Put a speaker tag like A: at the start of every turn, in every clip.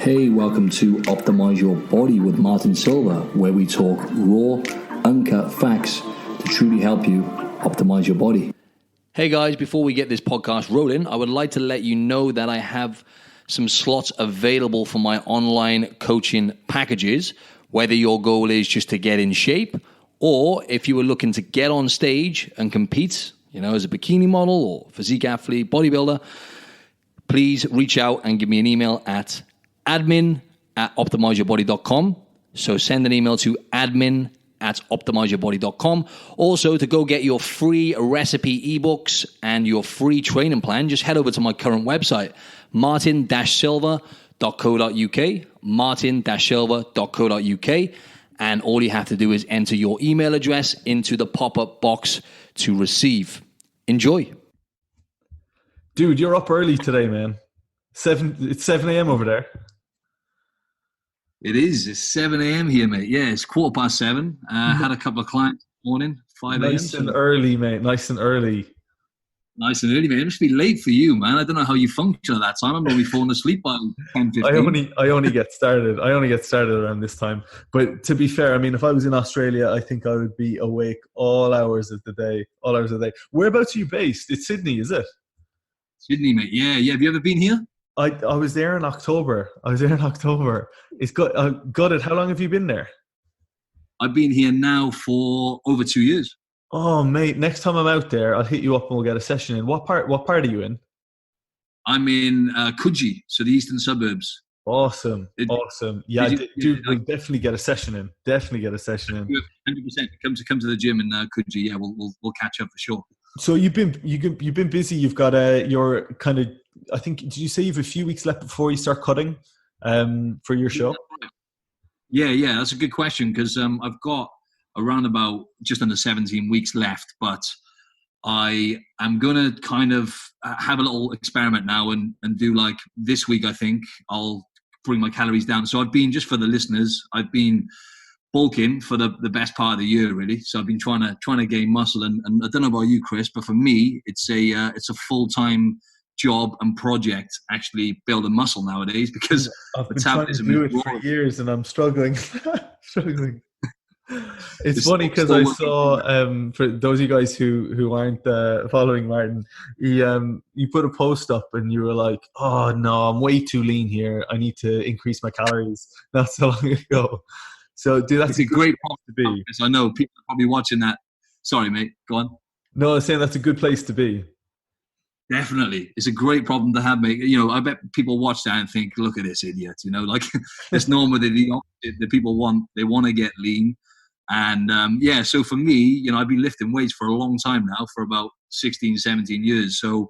A: Hey, welcome to Optimize Your Body with Martin Silva, where we talk raw, uncut facts to truly help you optimize your body. Hey guys, before we get this podcast rolling, I would like to let you know that I have some slots available for my online coaching packages, whether your goal is just to get in shape or if you were looking to get on stage and compete, as a bikini model or physique athlete, bodybuilder. Please reach out and give me an email at admin@optimizeyourbody.com. So send an email to admin@optimizeyourbody.com. Also, to go get your free recipe ebooks and your free training plan, just head over to my current website, martin-silva.co.uk, martin-silva.co.uk. And all you have to do is enter your email address into the pop-up box to receive. Enjoy.
B: Dude, you're up early today, man. It's 7 a.m. over there.
A: It is. It's 7 a.m. here, mate. Yeah, it's 7:15. Had a couple of clients this morning, 5 a.m.
B: Nice and early, mate. Nice and early.
A: Nice and early, mate. It must be late for you, man. I don't know how you function at that time. I'm probably falling asleep by 10:15.
B: I only get started. I only get started around this time. But to be fair, I mean, if I was in Australia, I think I would be awake all hours of the day. Whereabouts are you based? It's Sydney, is it?
A: Sydney, mate. Yeah. Have you ever been here?
B: I was there in October. It's got it. How long have you been there?
A: I've been here now for over 2 years.
B: Oh, mate! Next time I'm out there, I'll hit you up and we'll get a session in. What part are you in?
A: I'm in Coogee, so the eastern suburbs.
B: Awesome. Yeah, dude, we'll definitely get a session in. 100%.
A: Come to the gym in Coogee. Yeah, we'll catch up for sure.
B: So you've been busy. You've got your kind of. I think, did you say you have a few weeks left before you start cutting for your show?
A: Yeah, that's a good question because I've got around about just under 17 weeks left, but I am going to kind of have a little experiment now and do like this week, I think I'll bring my calories down. So I've been, just for the listeners, I've been bulking for the best part of the year, really. So I've been trying to gain muscle, and I don't know about you, Chris, but for me, it's a full-time job and project actually building muscle nowadays because
B: I've been trying to do it for years and I'm struggling. It's funny because I saw for those of you guys who aren't following Martin, you put a post up and you were like, "Oh no, I'm way too lean here. I need to increase my calories." Not so long ago. So, dude, that's a great place to be.
A: I know people are probably watching that. Sorry, mate. Go on.
B: No, I'm saying that's a good place to be.
A: Definitely. It's a great problem to have, mate. I bet people watch that and think, look at this idiot, like it's normal that the people want to get lean. And so for me, I've been lifting weights for a long time now, for about 16, 17 years. So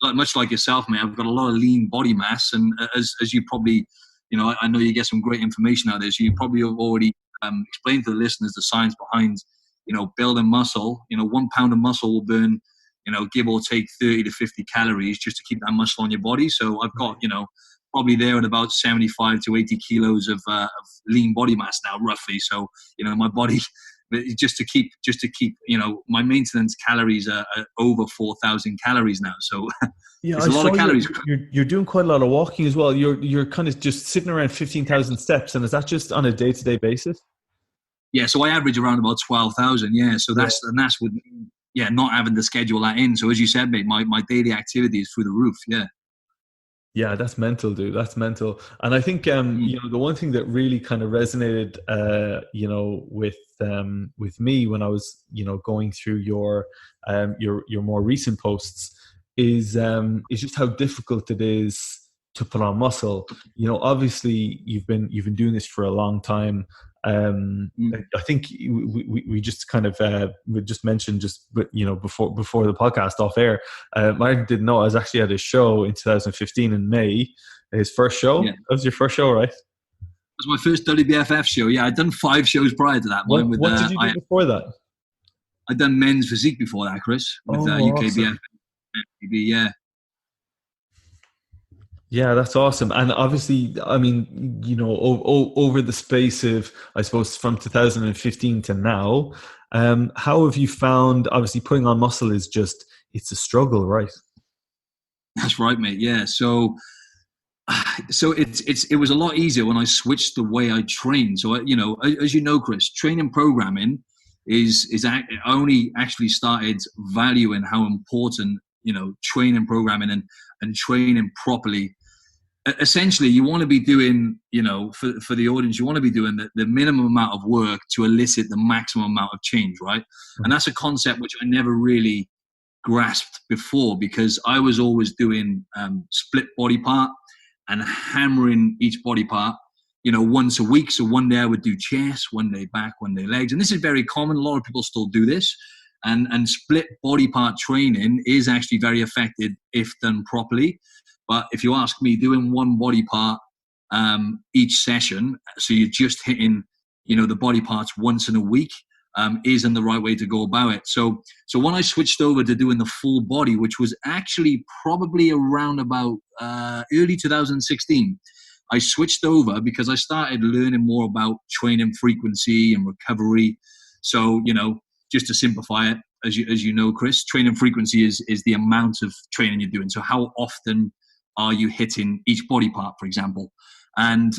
A: much like yourself, mate, I've got a lot of lean body mass. And as you probably, I know you get some great information out of this. You probably have already explained to the listeners the science behind, building muscle. 1 pound of muscle will burn, give or take 30 to 50 calories just to keep that muscle on your body. So I've got, probably there at about 75 to 80 kilos of lean body mass now, roughly. So, my body, just to keep, my maintenance calories are over 4,000 calories now. So
B: yeah,
A: it's a lot of calories.
B: You're doing quite a lot of walking as well. You're kind of just sitting around 15,000 steps. And is that just on a day-to-day basis?
A: Yeah. So I average around about 12,000. Yeah. So that's with, not having to schedule that in. So as you said, mate, my daily activity is through the roof. Yeah.
B: Yeah, that's mental, dude. That's mental. And I think, the one thing that really kind of resonated, with me when I was, going through your more recent posts is just how difficult it is to put on muscle. Obviously you've been doing this for a long time. I think we just kind of we just mentioned before the podcast off air. Martin didn't know I was actually at his show in 2015 in May. His first show. Yeah. That was your first show, right?
A: It was my first WBFF show. Yeah, I'd done 5 shows prior to that.
B: What did you do before that?
A: I'd done men's physique before that, Chris, with UKBF. Awesome. Yeah.
B: Yeah, that's awesome. And obviously, I mean, over the space of, I suppose, from 2015 to now, how have you found, obviously putting on muscle is it's a struggle, right?
A: That's right, mate. Yeah. So So it was a lot easier when I switched the way I trained. So as you know, Chris, training programming I only actually started valuing how important training programming and training properly. Essentially, you want to be doing, for the audience, you want to be doing the minimum amount of work to elicit the maximum amount of change, right? And that's a concept which I never really grasped before, because I was always doing split body part and hammering each body part, once a week. So one day I would do chest, one day back, one day legs. And this is very common. A lot of people still do this. And split body part training is actually very effective if done properly. But if you ask me, doing one body part each session, so you're just hitting, the body parts once in a week, isn't the right way to go about it. So when I switched over to doing the full body, which was actually probably around about early 2016, I switched over because I started learning more about training frequency and recovery. So, just to simplify it, as you know, Chris, training frequency is the amount of training you're doing. So how often are you hitting each body part, for example? And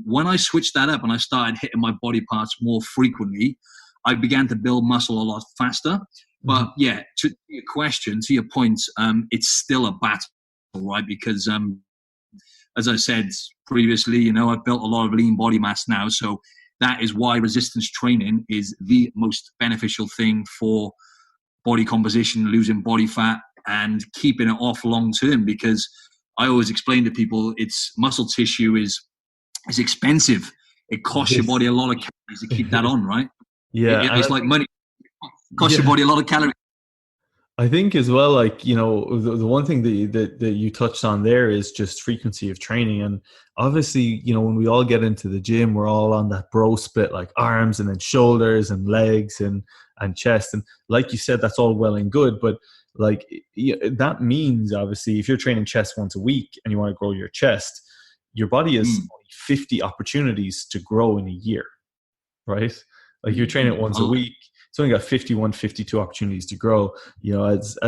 A: when I switched that up and I started hitting my body parts more frequently, I began to build muscle a lot faster. But yeah, to your question, to your point, it's still a battle, right? Because as I said previously, I've built a lot of lean body mass now. So that is why resistance training is the most beneficial thing for body composition, losing body fat, and keeping it off long term. Because I always explain to people, it's muscle tissue is expensive. It costs your body a lot of calories to keep that on, right?
B: Yeah.
A: It's like money. It costs your body a lot of calories.
B: I think as well, like, the one thing that you touched on there is just frequency of training. And obviously, when we all get into the gym, we're all on that bro split, like arms and then shoulders and legs and chest. And like you said, that's all well and good. But like, that means obviously if you're training chest once a week and you want to grow your chest, your body has only 50 opportunities to grow in a year, right? Like you're training it once a week. It's only got 51, 52 opportunities to grow. As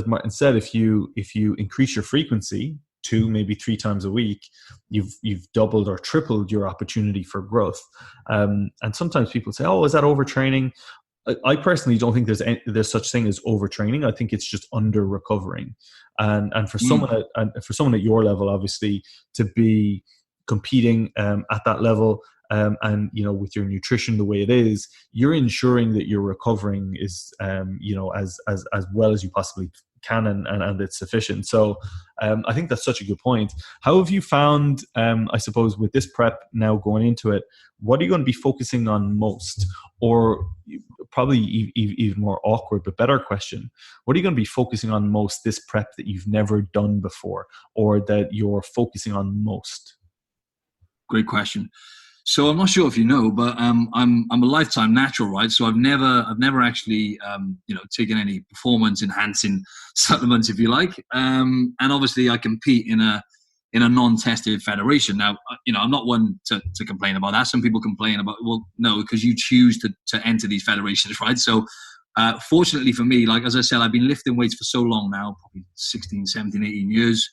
B: Martin said, if you increase your frequency 2, maybe 3 times a week, you've doubled or tripled your opportunity for growth. And sometimes people say, "Oh, is that overtraining?" I personally don't think there's such thing as overtraining. I think it's just under recovering. And for someone at your level, obviously, to be competing at that level. And with your nutrition the way it is, you're ensuring that you're recovering is as well as you possibly can, and it's sufficient. So I think that's such a good point. How have you found, I suppose, with this prep now going into it, what are you going to be focusing on most? Or probably even more awkward but better question, what are you going to be focusing on most this prep that you've never done before, or that you're focusing on most?
A: Great question. So I'm not sure if you know, but I'm a lifetime natural, right? So I've never actually taken any performance enhancing supplements, if you like. And obviously I compete in a non-tested federation. Now, I'm not one to complain about that. Some people complain about, well, no, because you choose to enter these federations, right? So fortunately for me, like as I said, I've been lifting weights for so long now, probably 16, 17, 18 years.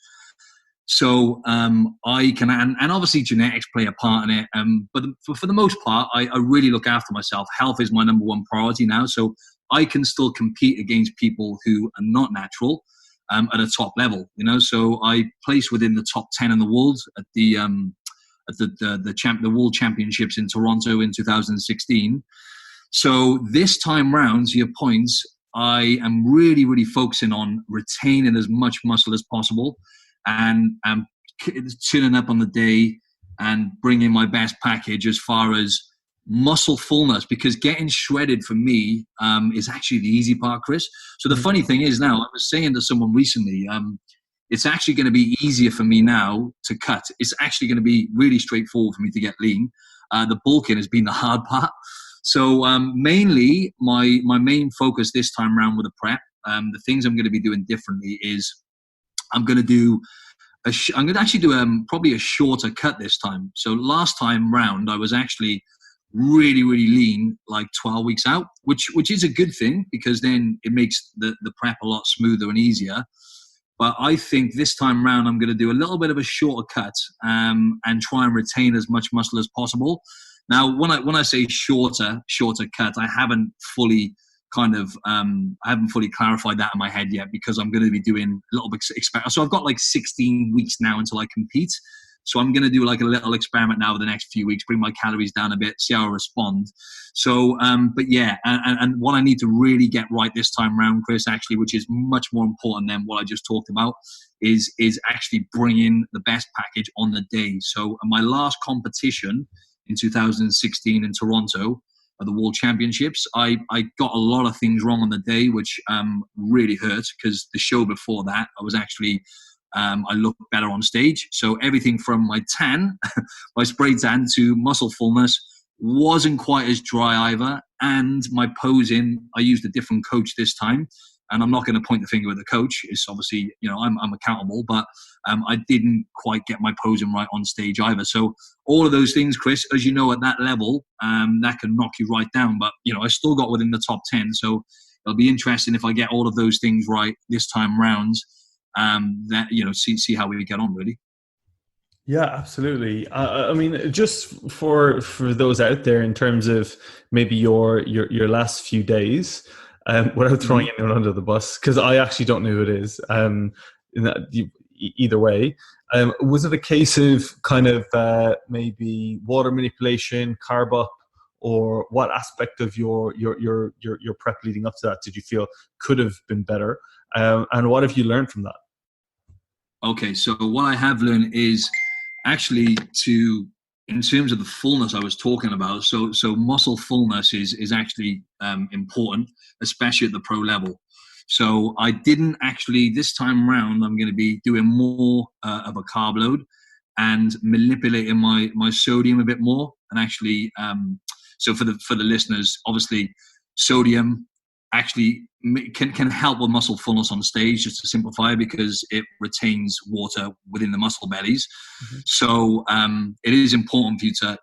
A: So I can, and obviously genetics play a part in it. But for the most part, I really look after myself. Health is my number one priority now. So I can still compete against people who are not natural at a top level. So I place within the top 10 in the world at the World Championships in Toronto in 2016. So this time round, to your points, I am really, really focusing on retaining as much muscle as possible, and tuning up on the day and bringing my best package as far as muscle fullness, because getting shredded for me is actually the easy part, Chris. So the funny thing is now, I was saying to someone recently, it's actually going to be easier for me now to cut. It's actually going to be really straightforward for me to get lean. The bulking has been the hard part. So mainly my main focus this time around with the prep, the things I'm going to be doing differently is I'm going to actually do probably a shorter cut this time. So last time round, I was actually really, really lean, like 12 weeks out, which is a good thing, because then it makes the prep a lot smoother and easier. But I think this time round, I'm going to do a little bit of a shorter cut and try and retain as much muscle as possible. Now, when I say shorter cut, I haven't fully clarified that in my head yet, because I'm going to be doing a little bit so I've got like 16 weeks now until I compete. So I'm going to do like a little experiment now over the next few weeks, bring my calories down a bit, see how I respond. So, but yeah, and what I need to really get right this time round, Chris, actually, which is much more important than what I just talked about, is actually bringing the best package on the day. So my last competition in 2016 in Toronto, at the World Championships, I got a lot of things wrong on the day, which really hurt, because the show before that, I was actually, I looked better on stage. So everything from my tan, my spray tan, to muscle fullness wasn't quite as dry either. And my posing, I used a different coach this time. And I'm not going to point the finger at the coach. It's obviously, I'm accountable, but I didn't quite get my posing right on stage either. So all of those things, Chris, as you know, at that level, that can knock you right down. But, I still got within the top 10. So it'll be interesting if I get all of those things right this time round, see how we get on, really.
B: Yeah, absolutely. I mean, just for those out there, in terms of maybe your last few days, without throwing anyone under the bus, because I actually don't know who it is. Either way, was it a case of kind of maybe water manipulation, carb up, or what aspect of your prep leading up to that did you feel could have been better, and what have you learned from that?
A: Okay, so what I have learned is actually in terms of the fullness I was talking about, so muscle fullness is actually important, especially at the pro level. So I didn't actually, this time round, I'm going to be doing more of a carb load and manipulating my sodium a bit more. And actually, so for the listeners, obviously, sodium actually can help with muscle fullness on stage, just to simplify, because it retains water within the muscle bellies. Mm-hmm. So it is important for you to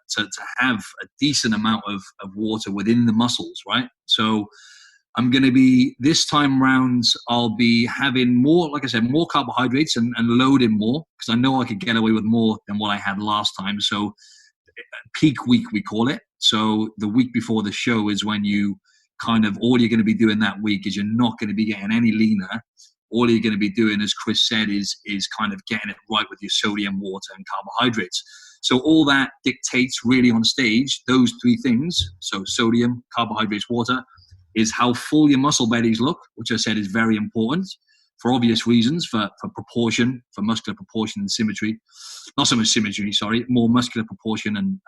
A: have a decent amount of water within the muscles, right? So I'm going to be, this time round, I'll be having more, like I said, more carbohydrates and loading more, because I know I could get away with more than what I had last time. So peak week, we call it. So the week before the show is when you kind of, all you're going to be doing that week is you're not going to be getting any leaner. All you're going to be doing, as Chris said, is kind of getting it right with your sodium, water, and carbohydrates. So all that dictates really on stage, those three things, so sodium, carbohydrates, water, is how full your muscle bellies look, which I said is very important for obvious reasons, for proportion, for muscular proportion and symmetry. Not so much symmetry, sorry, more muscular proportion and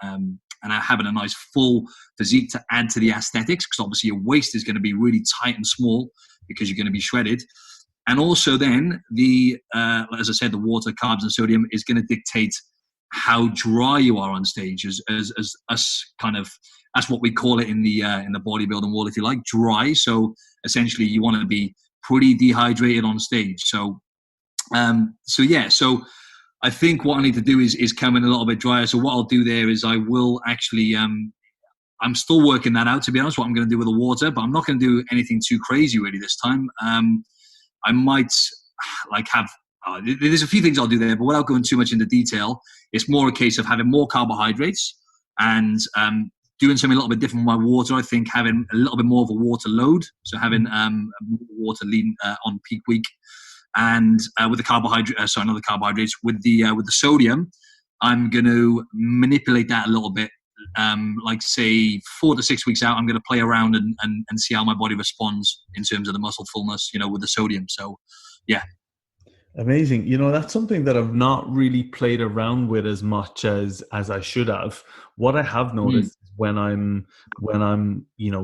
A: having a nice full physique to add to the aesthetics, because obviously your waist is going to be really tight and small because you're going to be shredded. And also then as I said, the water, carbs, and sodium is going to dictate how dry you are on stage, as us kind of, that's what we call it in the bodybuilding world, if you like, dry. So essentially you want to be pretty dehydrated on stage. So I think what I need to do is come in a little bit drier. So what I'll do there is I will actually, I'm still working that out, to be honest, what I'm going to do with the water, but I'm not going to do anything too crazy really this time. I might there's a few things I'll do there, but without going too much into detail, it's more a case of having more carbohydrates and doing something a little bit different with my water. I think having a little bit more of a water load, so having water leading on peak week, and with the carbohydrates, not the carbohydrates, with the sodium, I'm going to manipulate that a little bit. Like say 4 to 6 weeks out, I'm going to play around and see how my body responds in terms of the muscle fullness, with the sodium. So, yeah.
B: Amazing. That's something that I've not really played around with as much as I should have. What I have noticed is when I'm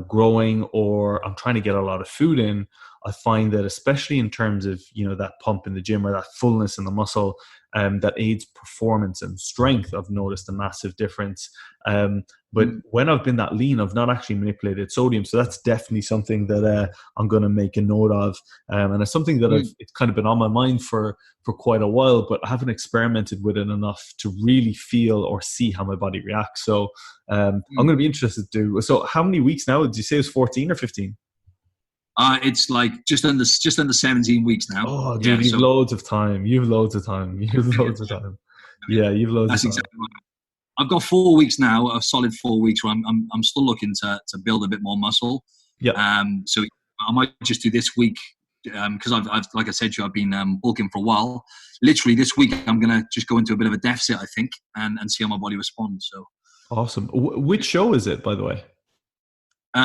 B: growing or I'm trying to get a lot of food in, I find that especially in terms of, that pump in the gym or that fullness in the muscle, that aids performance and strength, I've noticed a massive difference. But when I've been that lean, I've not actually manipulated sodium. So that's definitely something that I'm going to make a note of. And it's something that it's kind of been on my mind for quite a while, but I haven't experimented with it enough to really feel or see how my body reacts. So I'm going to be interested to. So how many weeks now? Did you say it was 14 or 15?
A: It's like just under 17 weeks now.
B: Oh,
A: Yeah,
B: dude, you've
A: so
B: loads of time. You've loads of time. You've loads of time. Yeah, you've loads of
A: that's
B: time.
A: exactly right. I've got 4 weeks now, a solid 4 weeks where I'm still looking to build a bit more muscle.
B: Yep.
A: So I might just do this week because I've like I said to you, I've been bulking for a while. Literally this week, I'm gonna just go into a bit of a deficit, I think, and see how my body responds. So
B: Awesome. Which show is it, by the way?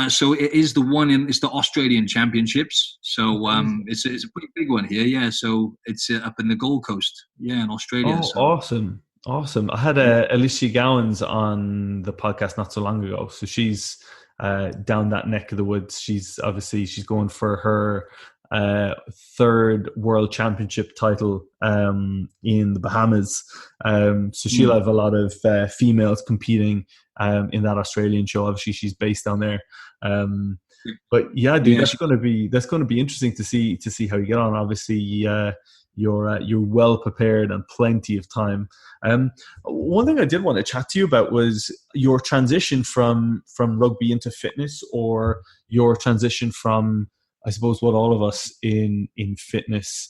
A: So it is it's the Australian Championships. So
B: Amazing.
A: it's a pretty big one here. Yeah. So it's up in the Gold Coast. Yeah, in Australia.
B: Oh,
A: So
B: awesome. Awesome. I had
A: yeah.
B: Alicia Gowans on the podcast not so long ago. So she's down that neck of the woods. She's going for her third world championship title in the Bahamas. So she'll have a lot of females competing in that Australian show. Obviously, she's based down there. But yeah, dude,
A: Yeah,
B: that's going to be interesting to see how you get on. Obviously, you're well prepared and plenty of time. One thing I did want to chat to you about was your transition from rugby into fitness, or your transition from, I suppose, what all of us in fitness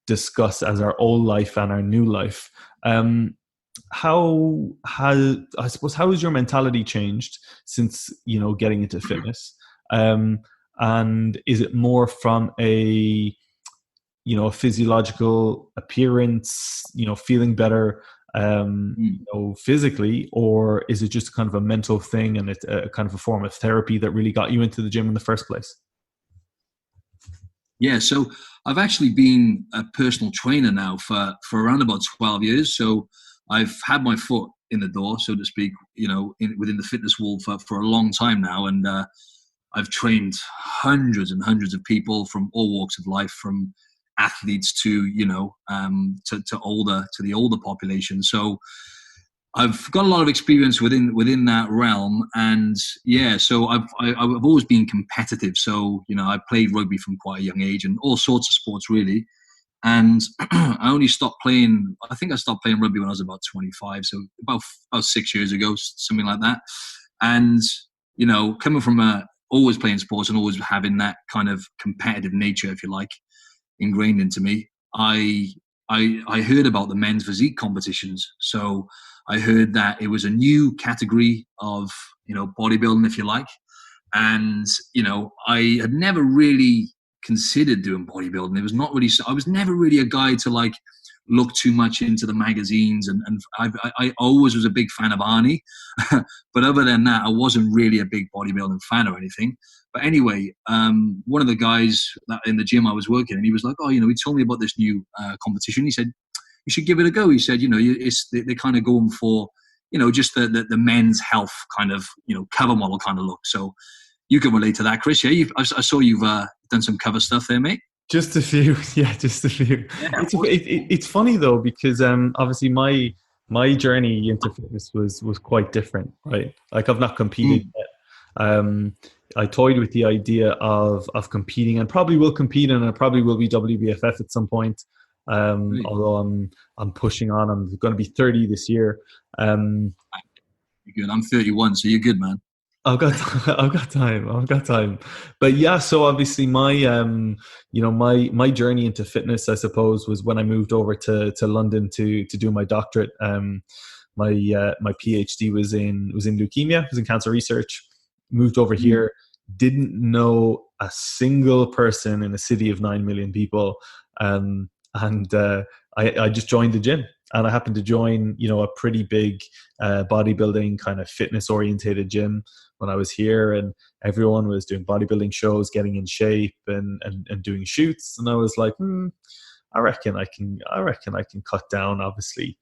B: discuss as our old life and our new life. How has your mentality changed since getting into fitness? And is it more from a physiological appearance, feeling better, physically, or is it just kind of a mental thing and it's a kind of a form of therapy that really got you into the gym in the first place?
A: Yeah, so I've actually been a personal trainer now for around about 12 years. So I've had my foot in the door, so to speak, within the fitness world for a long time now. And I've trained hundreds and hundreds of people from all walks of life, from athletes to the older population. So I've got a lot of experience within that realm, and yeah, so I've always been competitive. So I played rugby from quite a young age, and all sorts of sports really. And I only stopped playing. I think I stopped playing rugby when I was about 25, so about 6 years ago, something like that. And coming from always playing sports and always having that kind of competitive nature, if you like, ingrained into me, I heard about the men's physique competitions. So I heard that it was a new category of bodybuilding, if you like, and I had never really considered doing bodybuilding. It was not really. I was never really a guy to like look too much into the magazines, and I always was a big fan of Arnie, but other than that, I wasn't really a big bodybuilding fan or anything. But anyway, one of the guys that in the gym I was working, and he was like, "Oh, he told me about this new competition." He said, "You should give it a go." He said, they're kind of going for, just the men's health kind of, cover model kind of look. So you can relate to that, Chris. Yeah, I saw you've done some cover stuff there, mate.
B: Just a few, yeah, just a few.
A: Yeah,
B: It's funny though, because obviously my journey into fitness was quite different, right? Like I've not competed yet. I toyed with the idea of competing, and probably will compete, and I probably will be WBFF at some point. Although I'm pushing on. I'm going to be 30 this year.
A: You're good. I'm 31, so you're good, man.
B: I've got time. But yeah, so obviously my journey into fitness, I suppose, was when I moved over to London to do my doctorate. My PhD was in leukemia, was in cancer research. Moved over here, didn't know a single person in a city of 9 million people, and I just joined the gym. And I happened to join, a pretty big bodybuilding kind of fitness orientated gym when I was here, and everyone was doing bodybuilding shows, getting in shape and doing shoots. And I was like, I reckon I can cut down. Obviously,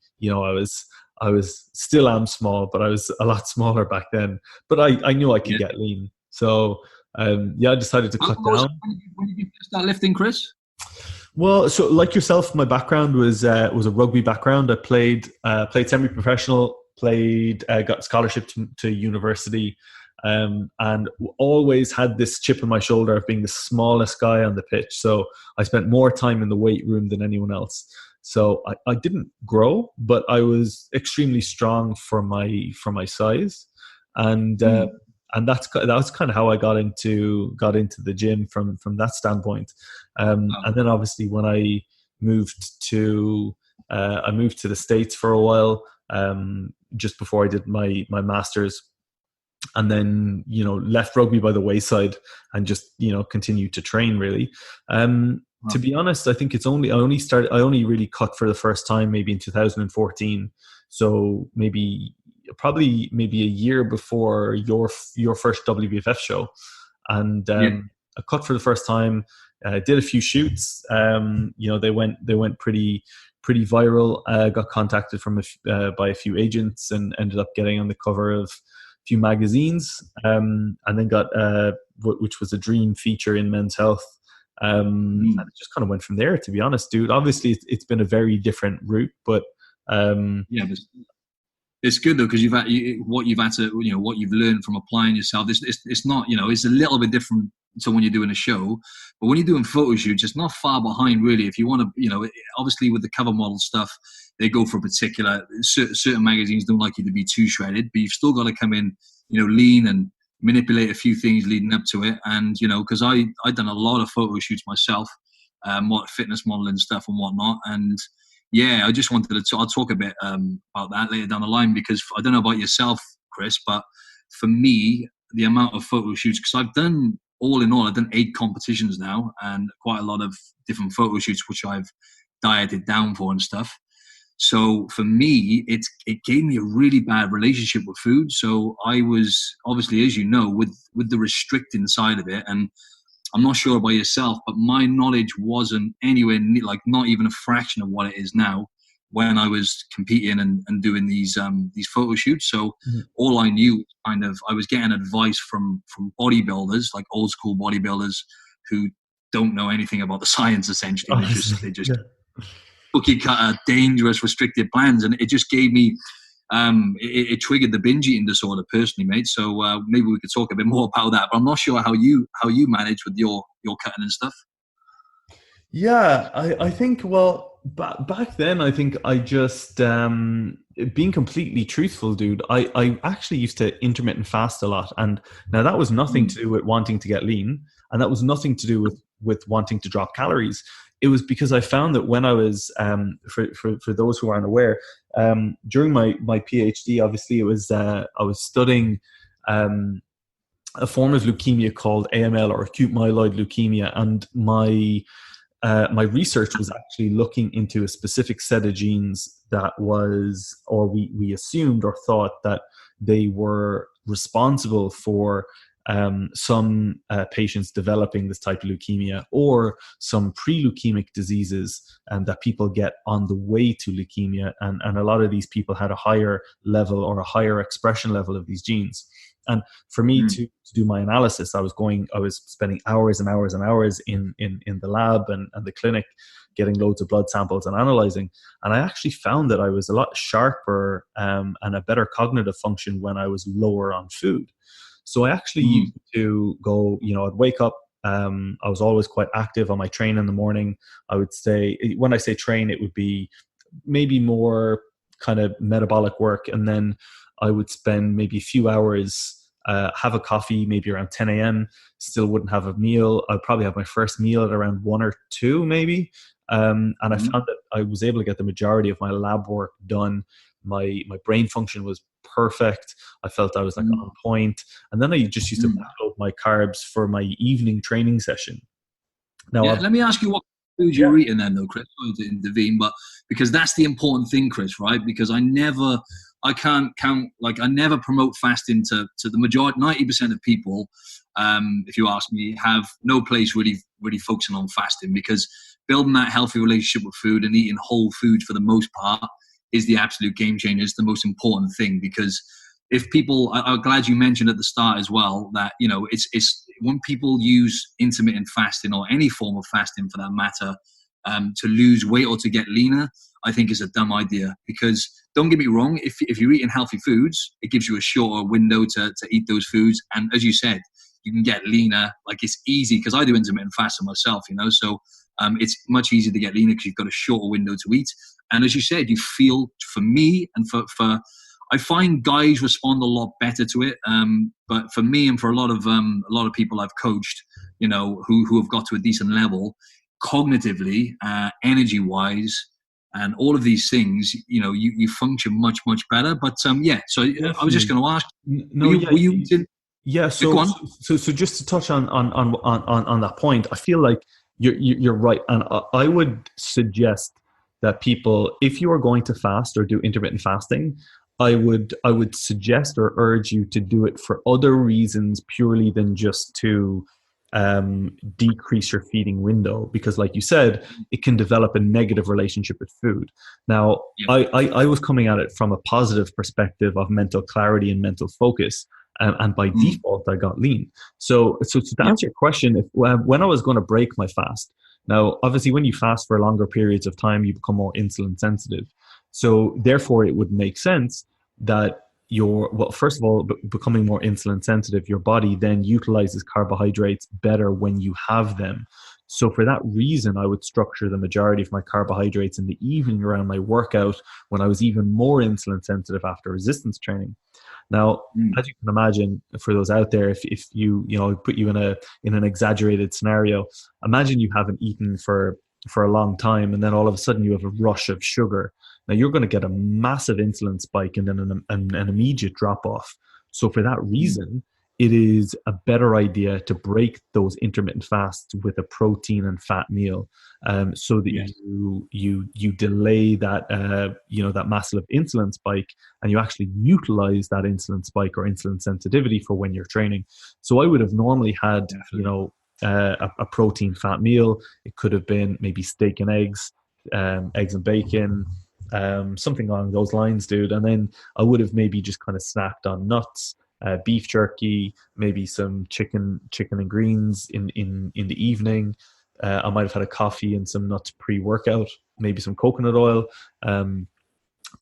B: I was still am small, but I was a lot smaller back then. But I knew I could get lean. So I decided to cut down.
A: When did you start lifting, Chris?
B: Well, so like yourself, my background was a rugby background. I played semi-professional, got scholarship to university, and always had this chip on my shoulder of being the smallest guy on the pitch. So I spent more time in the weight room than anyone else. So I didn't grow, but I was extremely strong for my size. And and that was kind of how I got into the gym from that standpoint. And then obviously when I moved to the States for a while, just before I did my master's, and then left rugby by the wayside and just continued to train really. To be honest, I think I only really cut for the first time maybe in 2014, so probably a year before your first WBFF show, and I cut for the first time. Did a few shoots. They went pretty viral. Got contacted by a few agents and ended up getting on the cover of a few magazines. And then got which was a dream feature in Men's Health. And it just kind of went from there. To be honest, dude. Obviously, it's been a very different route, but
A: it's good though, because what you've learned from applying yourself. It's not, it's a little bit different to when you're doing a show, but when you're doing photo shoots, it's not far behind really. If you want to, obviously with the cover model stuff, they go for a particular, certain magazines don't like you to be too shredded, but you've still got to come in, lean and manipulate a few things leading up to it. And, because I've done a lot of photo shoots myself, what fitness modeling stuff and whatnot. And yeah, I just wanted to I'll talk a bit about that later down the line, because I don't know about yourself, Chris, but for me, the amount of photo shoots, because I've done 8 competitions now and quite a lot of different photo shoots, which I've dieted down for and stuff. So for me, it gave me a really bad relationship with food. So I was obviously, as you know, with the restricting side of it, and I'm not sure about yourself, but my knowledge wasn't anywhere near, like not even a fraction of what it is now when I was competing and doing these photo shoots. So all I knew I was getting advice from bodybuilders, like old school bodybuilders who don't know anything about the science essentially. They just cookie cutter, dangerous, restricted plans. And it just gave me, it triggered the binge eating disorder personally, mate. So maybe we could talk a bit more about that, but I'm not sure how you manage with your cutting and stuff.
B: Yeah, I think, well, back then, I think I just, being completely truthful, dude, I actually used to intermittent fast a lot. And now that was nothing to do with wanting to get lean, and that was nothing to do with wanting to drop calories. It was because I found that when I was, for those who aren't aware, during my PhD, obviously it was, I was studying a form of leukemia called AML, or acute myeloid leukemia. And my research was actually looking into a specific set of genes that was, or we assumed or thought that they were responsible for some patients developing this type of leukemia, or some pre-leukemic diseases that people get on the way to leukemia. And a lot of these people had a higher level or a higher expression level of these genes. And for me to do my analysis, I was spending hours and hours and hours in the lab and the clinic, getting loads of blood samples and analyzing. And I actually found that I was a lot sharper and a better cognitive function when I was lower on food. So I actually used to go, I'd wake up. I was always quite active on my train in the morning. I would say, when I say train, it would be maybe more kind of metabolic work. And then I would spend maybe a few hours, have a coffee, maybe around 10 a.m. Still wouldn't have a meal. I'd probably have my first meal at around 1 or 2 maybe. And I found that I was able to get the majority of my lab work done. My brain function was perfect. I felt I was like on point. And then I just used to backload my carbs for my evening training session. Now,
A: let me ask you what food you're eating then, though, Chris. Sorry to intervene, but because that's the important thing, Chris, right? Because I never promote fasting to the majority, 90% of people, if you ask me, have no place really focusing on fasting, because building that healthy relationship with food and eating whole foods for the most part is the absolute game changer. It's the most important thing, because if people, I'm glad you mentioned at the start as well that, it's when people use intermittent fasting, or any form of fasting for that matter, to lose weight or to get leaner, I think is a dumb idea. Because don't get me wrong, if you're eating healthy foods, it gives you a shorter window to eat those foods. And as you said, you can get leaner. Like, it's easy, because I do intermittent fasting myself, so it's much easier to get leaner because you've got a shorter window to eat. And as you said, you feel, for me, and for I find guys respond a lot better to it. But for me and for a lot of people I've coached, who have got to a decent level, cognitively, energy wise, and all of these things, you function much, much better. But So I was just going to ask,
B: No,
A: were you
B: yeah.
A: go on.
B: So just to touch on that point, I feel like you're right, and I would suggest that people, if you are going to fast or do intermittent fasting, I would suggest or urge you to do it for other reasons purely than just to decrease your feeding window, because like you said, it can develop a negative relationship with food. Now,
A: Yeah.
B: I was coming at it from a positive perspective of mental clarity and mental focus, and by default I got lean. So to answer your question, when I was going to break my fast, now obviously when you fast for longer periods of time, you become more insulin sensitive. So therefore it would make sense that first of all, becoming more insulin sensitive, your body then utilizes carbohydrates better when you have them. So for that reason, I would structure the majority of my carbohydrates in the evening around my workout, when I was even more insulin sensitive after resistance training. Now, as you can imagine, for those out there, if you put you in an exaggerated scenario, imagine you haven't eaten for a long time, and then all of a sudden you have a rush of sugar. Now you're going to get a massive insulin spike and then an immediate drop off. So for that reason, it is a better idea to break those intermittent fasts with a protein and fat meal, so that you delay that that massive insulin spike, and you actually utilize that insulin spike or insulin sensitivity for when you're training. So I would have normally had a protein fat meal. It could have been maybe steak and eggs and bacon, something along those lines, dude. And then I would have maybe just kind of snacked on nuts, beef jerky, maybe some chicken and greens in the evening. I might have had a coffee and some nuts pre-workout, maybe some coconut oil,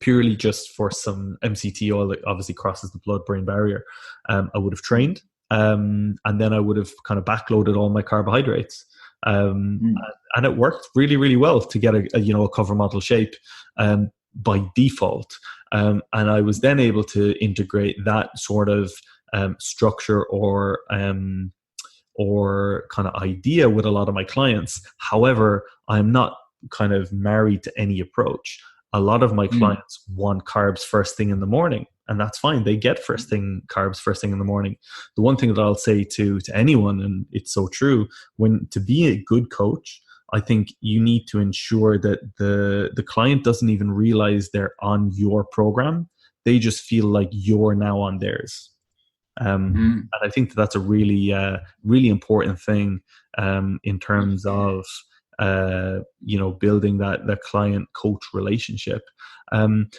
B: purely just for some MCT oil that obviously crosses the blood-brain barrier. I would have trained, and then I would have kind of backloaded all my carbohydrates. And it worked really, really well to get a cover model shape by default. And I was then able to integrate that sort of structure or kind of idea with a lot of my clients. However, I'm not kind of married to any approach. A lot of my clients want carbs first thing in the morning, and that's fine. They get carbs first thing in the morning. The one thing that I'll say to anyone, and it's so true, to be a good coach, I think you need to ensure that the client doesn't even realize they're on your program. They just feel like you're now on theirs. And I think that's a really, really important thing in terms of building that client coach relationship. Coming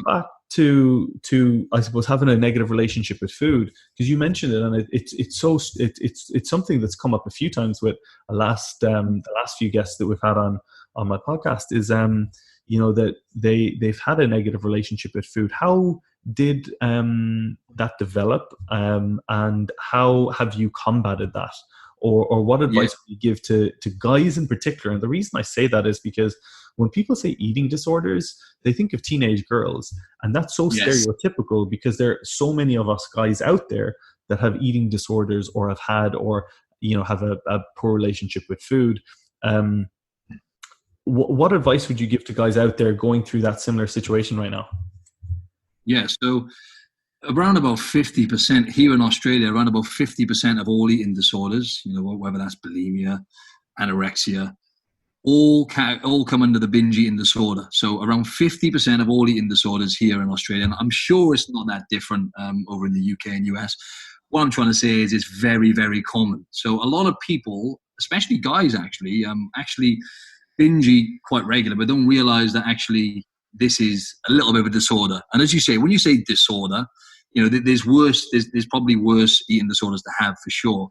B: back to I suppose having a negative relationship with food, because you mentioned it, and it's something that's come up a few times with the last few guests that we've had on my podcast, is that they've had a negative relationship with food. How did that develop, and how have you combated that? Or what advice would you give to guys in particular? And the reason I say that is because when people say eating disorders, they think of teenage girls. And that's so stereotypical, because there are so many of us guys out there that have eating disorders or have had or have a poor relationship with food. What advice would you give to guys out there going through that similar situation right now?
A: Yeah, so around about 50% here in Australia, around about 50% of all eating disorders, whether that's bulimia, anorexia, all come under the binge eating disorder. So around 50% of all eating disorders here in Australia, and I'm sure it's not that different over in the UK and US. What I'm trying to say is it's very, very common. So a lot of people, especially guys actually binge eat quite regular, but don't realize that actually this is a little bit of a disorder. And as you say, when you say disorder, there's probably worse eating disorders to have for sure,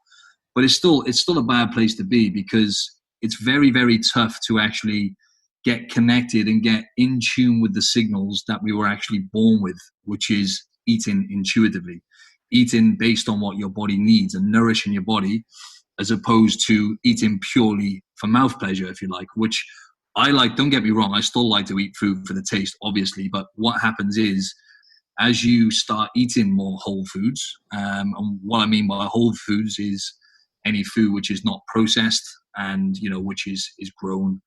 A: but it's still a bad place to be, because it's very, very tough to actually get connected and get in tune with the signals that we were actually born with, which is eating intuitively, eating based on what your body needs and nourishing your body, as opposed to eating purely for mouth pleasure, if you like, which I like. Don't get me wrong, I still like to eat food for the taste, obviously, but what happens is as you start eating more whole foods, and what I mean by whole foods is any food which is not processed and, you know, which is grown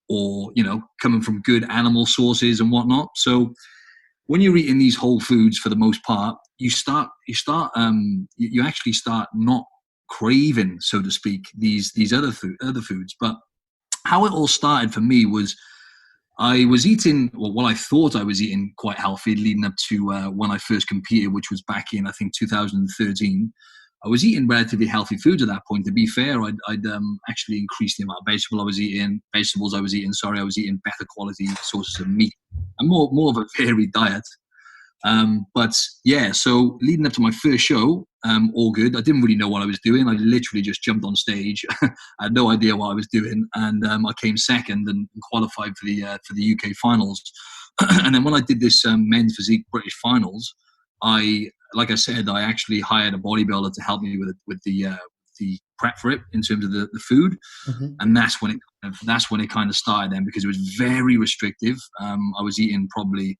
A: or, you know, coming from good animal sources and whatnot. So when you're eating these whole foods, for the most part, you actually start not craving, so to speak, these other foods. But how it all started for me was I was eating, well, I thought I was eating quite healthy leading up to when I first competed, which was back in, I think, 2013. I was eating relatively healthy foods at that point. To be fair, I'd actually increased the amount of vegetables I was eating. I was eating better quality sources of meat and more of a varied diet. But yeah, so leading up to my first show, all good. I didn't really know what I was doing. I literally just jumped on stage. I had no idea what I was doing, and I came second and qualified for the UK finals. And then when I did this men's physique British finals, like I said, I actually hired a bodybuilder to help me with the prep for it in terms of the food.
B: Mm-hmm.
A: And that's when it kind of started then, because it was very restrictive. I was eating probably,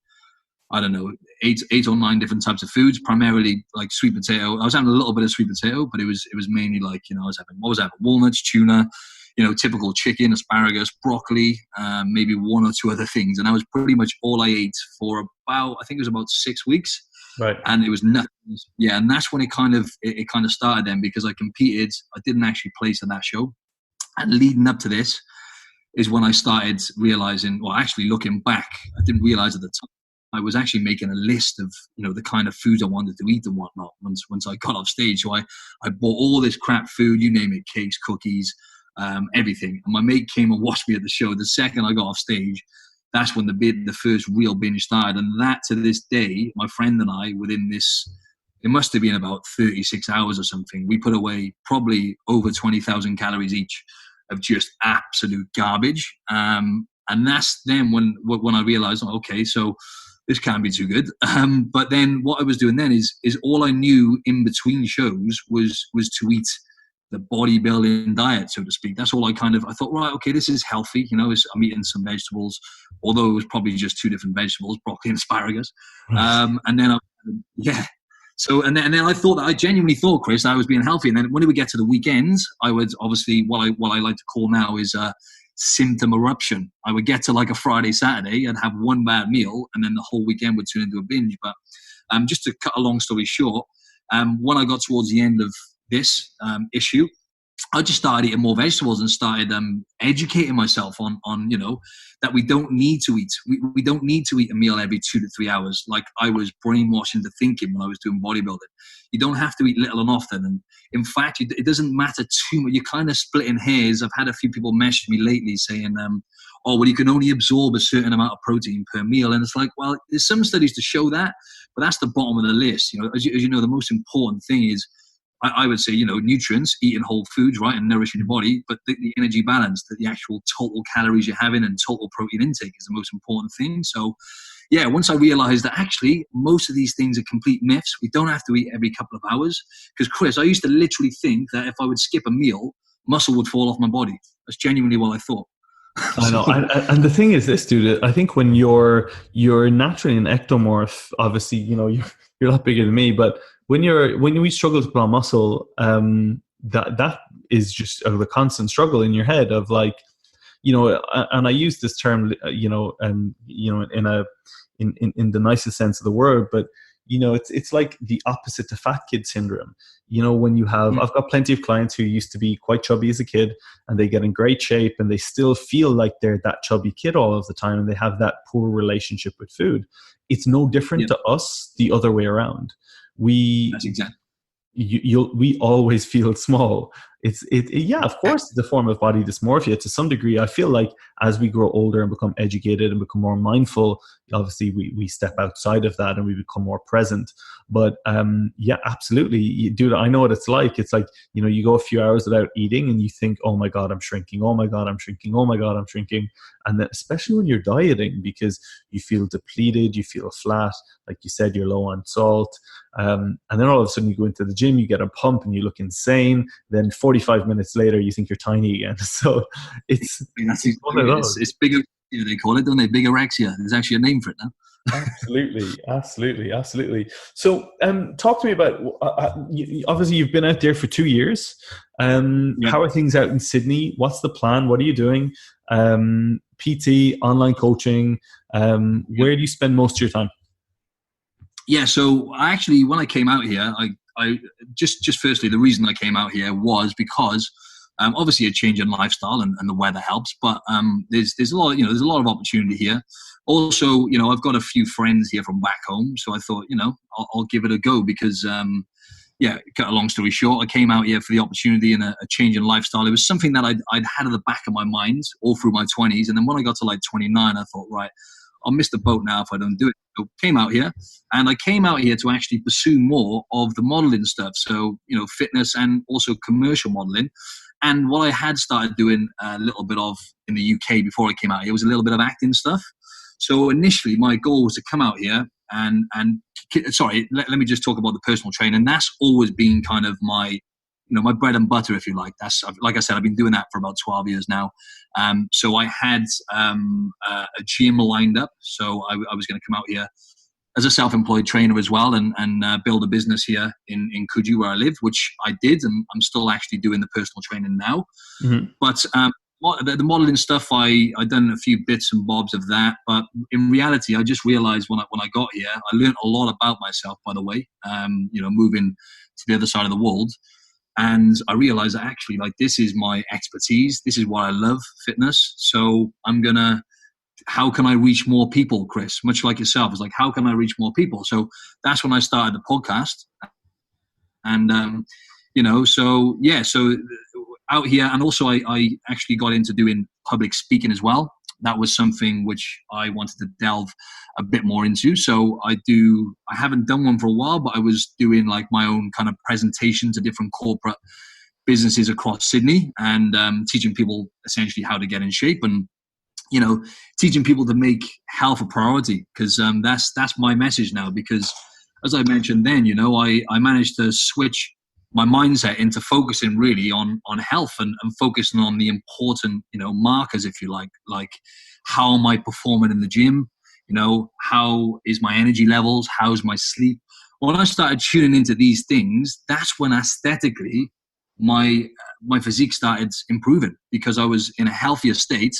A: I don't know, eight or nine different types of foods, primarily like sweet potato. I was having a little bit of sweet potato, but it was mainly like, you know, I was having walnuts, tuna, you know, typical chicken, asparagus, broccoli, maybe one or two other things. And that was pretty much all I ate for about, I think it was about 6 weeks.
B: Right.
A: And it was nothing. Yeah. And that's when it kind of started then, because I competed. I didn't actually place in that show. And leading up to this is when I started realizing, well, actually looking back, I didn't realize at the time, I was actually making a list of, you know, the kind of foods I wanted to eat and whatnot once I got off stage. So I bought all this crap food, you name it, cakes, cookies, everything. And my mate came and watched me at the show. The second I got off stage, that's when the first real binge started. And that, to this day, my friend and I, within this, it must have been about 36 hours or something, we put away probably over 20,000 calories each of just absolute garbage. And that's then when I realized, okay, so this can't be too good. But then what I was doing then is all I knew in between shows was to eat the bodybuilding diet, so to speak. That's all I thought, right, okay, this is healthy. You know, I'm eating some vegetables, although it was probably just two different vegetables, broccoli and asparagus. And then, So, and then I genuinely thought, Chris, I was being healthy. And then when we get to the weekends, I would obviously, what I like to call now is symptom eruption. I would get to like a Friday, Saturday and have one bad meal, and then the whole weekend would turn into a binge. But just to cut a long story short, when I got towards the end of this issue, I just started eating more vegetables and started educating myself on you know, that we don't need to eat. We don't need to eat a meal every 2 to 3 hours, like I was brainwashed into thinking when I was doing bodybuilding. You don't have to eat little and often. And in fact, it doesn't matter too much. You're kind of splitting hairs. I've had a few people message me lately saying, oh, well, you can only absorb a certain amount of protein per meal. And it's like, well, there's some studies to show that, but that's the bottom of the list. You know, as you know, the most important thing is, I would say, you know, nutrients, eating whole foods, right, and nourishing your body, but the energy balance, the actual total calories you're having and total protein intake is the most important thing. So, yeah, once I realized that actually most of these things are complete myths, we don't have to eat every couple of hours. Because, Chris, I used to literally think that if I would skip a meal, muscle would fall off my body. That's genuinely what I thought.
B: I know, and the thing is this, dude. I think when you're naturally an ectomorph, obviously, you know, you're a lot bigger than me, but when we struggle to put on muscle, that is just the constant struggle in your head of like, you know, and I use this term, you know, in the nicest sense of the word, but you know, it's like the opposite to fat kid syndrome. You know, when you have, I've got plenty of clients who used to be quite chubby as a kid and they get in great shape and they still feel like they're that chubby kid all of the time and they have that poor relationship with food. It's no different to us the other way around.
A: That's exactly.
B: We always feel small. Yeah, of course, it's a form of body dysmorphia to some degree. I feel like as we grow older and become educated and become more mindful, obviously we step outside of that and we become more present. But yeah, absolutely, dude, I know what it's like. It's like, you know, you go a few hours without eating and you think, oh my God, I'm shrinking. Oh my God, I'm shrinking. Oh my God, I'm shrinking. And then, especially when you're dieting, because you feel depleted, you feel flat, like you said, you're low on salt. And then all of a sudden you go into the gym, you get a pump and you look insane. Then 45 minutes later, you think you're tiny again. So it's one of those.
A: It's bigger, you know, they call it, don't they? Bigorexia. There's actually a name for it now.
B: Absolutely, absolutely, absolutely. So, talk to me about. Obviously, you've been out there for 2 years.
A: Yeah.
B: How are things out in Sydney? What's the plan? What are you doing? PT, online coaching. Where do you spend most of your time?
A: Yeah, so I actually, when I came out here, I just firstly, the reason I came out here was because obviously a change in lifestyle and the weather helps, but there's a lot, there's a lot of opportunity here. Also, I've got a few friends here from back home, so I thought, I'll give it a go because, yeah, cut a long story short, I came out here for the opportunity and a change in lifestyle. It was something that I'd had at the back of my mind all through my 20s, and then when I got to like 29, I thought, right, I'll miss the boat now if I don't do it. So came out here, and I came out here to actually pursue more of the modeling stuff. So, fitness and also commercial modeling. And what I had started doing a little bit of in the UK before I came out here was a little bit of acting stuff. So initially my goal was to come out here and sorry, let me just talk about the personal training. That's always been kind of my, my bread and butter, if you like. That's, like I said, I've been doing that for about 12 years now. So I had a gym lined up. So I was going to come out here as a self-employed trainer as well and build a business here in Coogee where I live, which I did. And I'm still actually doing the personal training now.
B: Mm-hmm.
A: But the modeling stuff, I done a few bits and bobs of that. But in reality, I just realized when I got here, I learned a lot about myself, by the way, moving to the other side of the world. And I realized that actually, like, this is my expertise. This is what I love, fitness. So how can I reach more people, Chris? Much like yourself, it's like, how can I reach more people? So that's when I started the podcast. And, so out here. And also I actually got into doing public speaking as well. That was something which I wanted to delve a bit more into. So I haven't done one for a while, but I was doing like my own kind of presentation to different corporate businesses across Sydney and teaching people essentially how to get in shape and, teaching people to make health a priority, because that's my message now. Because as I mentioned then, I managed to switch my mindset into focusing really on health and focusing on the important, markers, if you like how am I performing in the gym? How is my energy levels? How's my sleep? When I started tuning into these things, that's when aesthetically my physique started improving, because I was in a healthier state.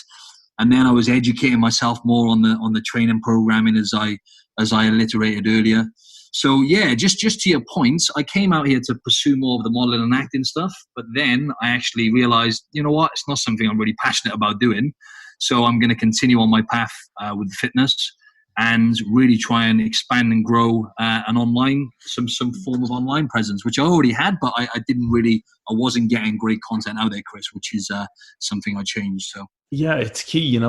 A: And then I was educating myself more on the training programming as I alliterated earlier. So yeah, just to your points, I came out here to pursue more of the modeling and acting stuff. But then I actually realized, you know what, it's not something I'm really passionate about doing. So I'm going to continue on my path with fitness and really try and expand and grow some form of online presence, which I already had, but I wasn't getting great content out there, Chris, which is something I changed. So.
B: Yeah, it's key, and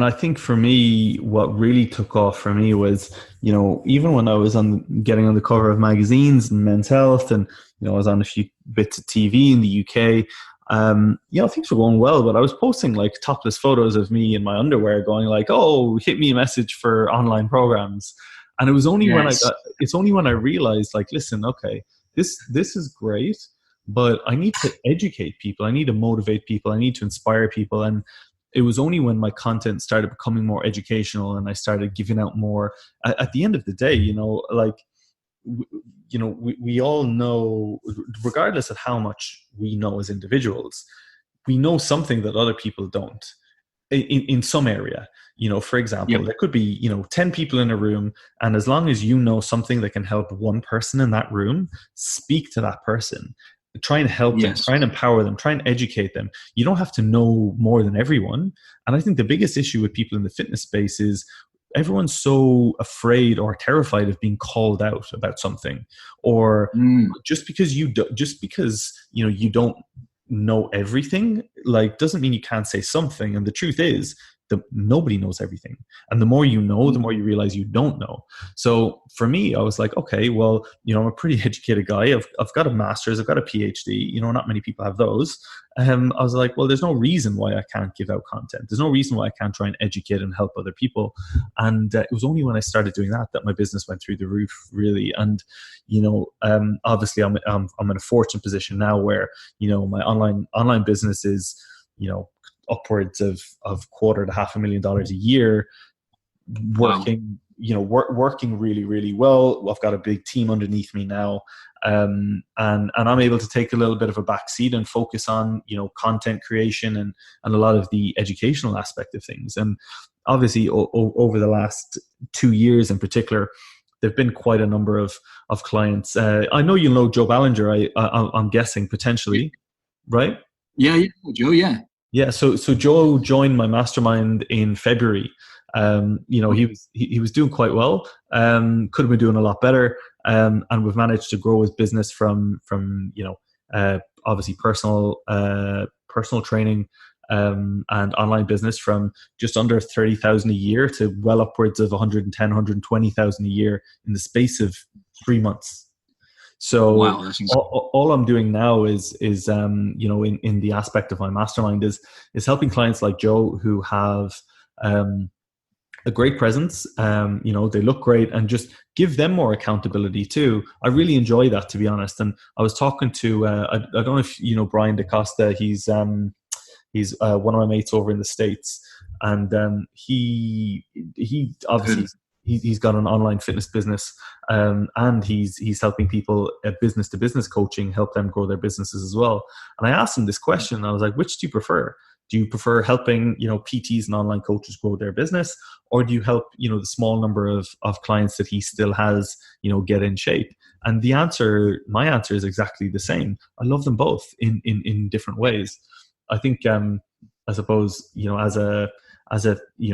B: I think for me, what really took off for me was, even when I was getting on the cover of magazines and Men's Health, and, I was on a few bits of TV in the UK, things were going well, but I was posting like topless photos of me in my underwear going like, oh, hit me a message for online programs. And it was only when I realized, like, listen, okay, this is great, but I need to educate people. I need to motivate people. I need to inspire people. And it was only when my content started becoming more educational and I started giving out more at the end of the day, we all know, regardless of how much we know as individuals, we know something that other people don't in some area. For example,
A: Yep.
B: There could be, 10 people in a room, and as long as you know something that can help one person in that room, speak to that person. Try and help them, try and empower them, try and educate them. You don't have to know more than everyone. And I think the biggest issue with people in the fitness space is everyone's so afraid or terrified of being called out about something, or just because you don't know everything, like, doesn't mean you can't say something. And the truth is that nobody knows everything. And the more you know, the more you realize you don't know. So for me, I was like, okay, well, I'm a pretty educated guy. I've got a master's, I've got a PhD, not many people have those. I was like, well, there's no reason why I can't give out content. There's no reason why I can't try and educate and help other people. And it was only when I started doing that my business went through the roof, really. And, obviously I'm in a fortunate position now where, my online business is, upwards of $250,000 a year, working working really, really well. I've got a big team underneath me now, and I'm able to take a little bit of a back seat and focus on content creation and a lot of the educational aspect of things. And obviously, over the last 2 years in particular, there've been quite a number of clients. I know Joe Ballinger. I'm guessing potentially, right?
A: Yeah, Joe. Yeah.
B: Yeah, so Joe joined my mastermind in February. He was doing quite well. Could have been doing a lot better. And we've managed to grow his business from obviously personal training and online business from just under 30,000 a year to well upwards of 110, 120,000 a year in the space of 3 months. So
A: wow,
B: all I'm doing now is in the aspect of my mastermind is helping clients like Joe who have a great presence. They look great, and just give them more accountability too. I really enjoy that, to be honest. And I was talking to I don't know if you know Brian DaCosta. He's one of my mates over in the States, and he obviously. He's got an online fitness business, and he's helping people at business to business coaching, help them grow their businesses as well. And I asked him this question. I was like, which do you prefer? Do you prefer helping, PTs and online coaches grow their business, or do you help, the small number of clients that he still has, get in shape? And my answer is exactly the same. I love them both in different ways. I think, I suppose, as a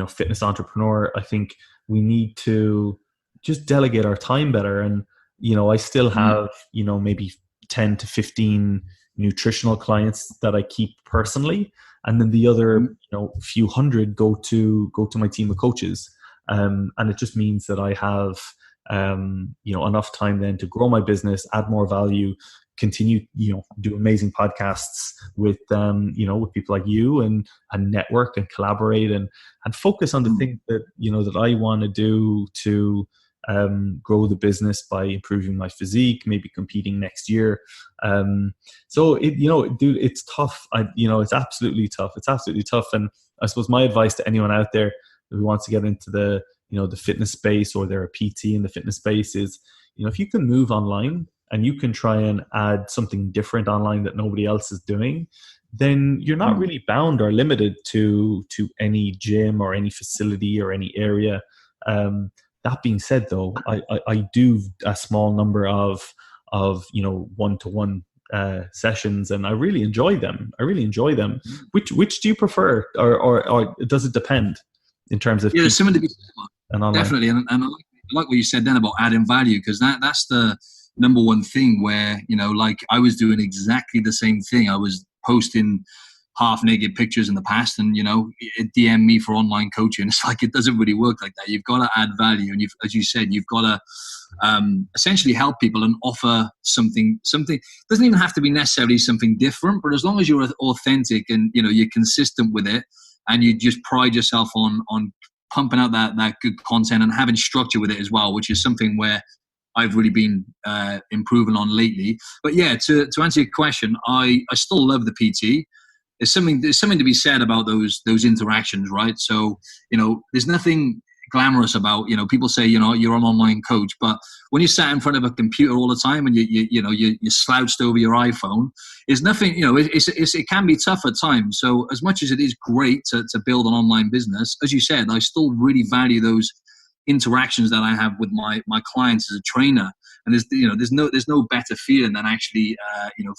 B: fitness entrepreneur, I think we need to just delegate our time better. And, I still have, maybe 10 to 15 nutritional clients that I keep personally. And then the other, few hundred go to my team of coaches. And it just means that I have, enough time then to grow my business, add more value, continue, do amazing podcasts with with people like you, and network and collaborate and focus on the things that, that I want to do to grow the business by improving my physique, maybe competing next year. So dude, it's tough. It's absolutely tough. It's absolutely tough. And I suppose my advice to anyone out there who wants to get into the, the fitness space, or they're a PT in the fitness space, is, if you can move online and you can try and add something different online that nobody else is doing, then you're not really bound or limited to any gym or any facility or any area. That being said, though, I do a small number of one-to-one sessions, and I really enjoy them. Which do you prefer, or does it depend in terms of?
A: Yeah, there's something to be said, definitely, and I like what you said then about adding value, because that's the number one thing where, I was doing exactly the same thing. I was posting half naked pictures in the past, and it DM me for online coaching. It's like, it doesn't really work like that. You've got to add value, and as you said, you've got to essentially help people and offer something. Doesn't even have to be necessarily something different, but as long as you're authentic and you're consistent with it, and you just pride yourself on pumping out that good content and having structure with it as well, which is something where I've really been improving on lately. But yeah, to answer your question, I still love the PT. There's something to be said about those interactions, right? So, there's nothing glamorous about, people say, you're an online coach, but when you're sat in front of a computer all the time and you're slouched over your iPhone, it's nothing, it can be tough at times. So as much as it is great to build an online business, as you said, I still really value those interactions that I have with my clients as a trainer. And there's no better feeling than actually,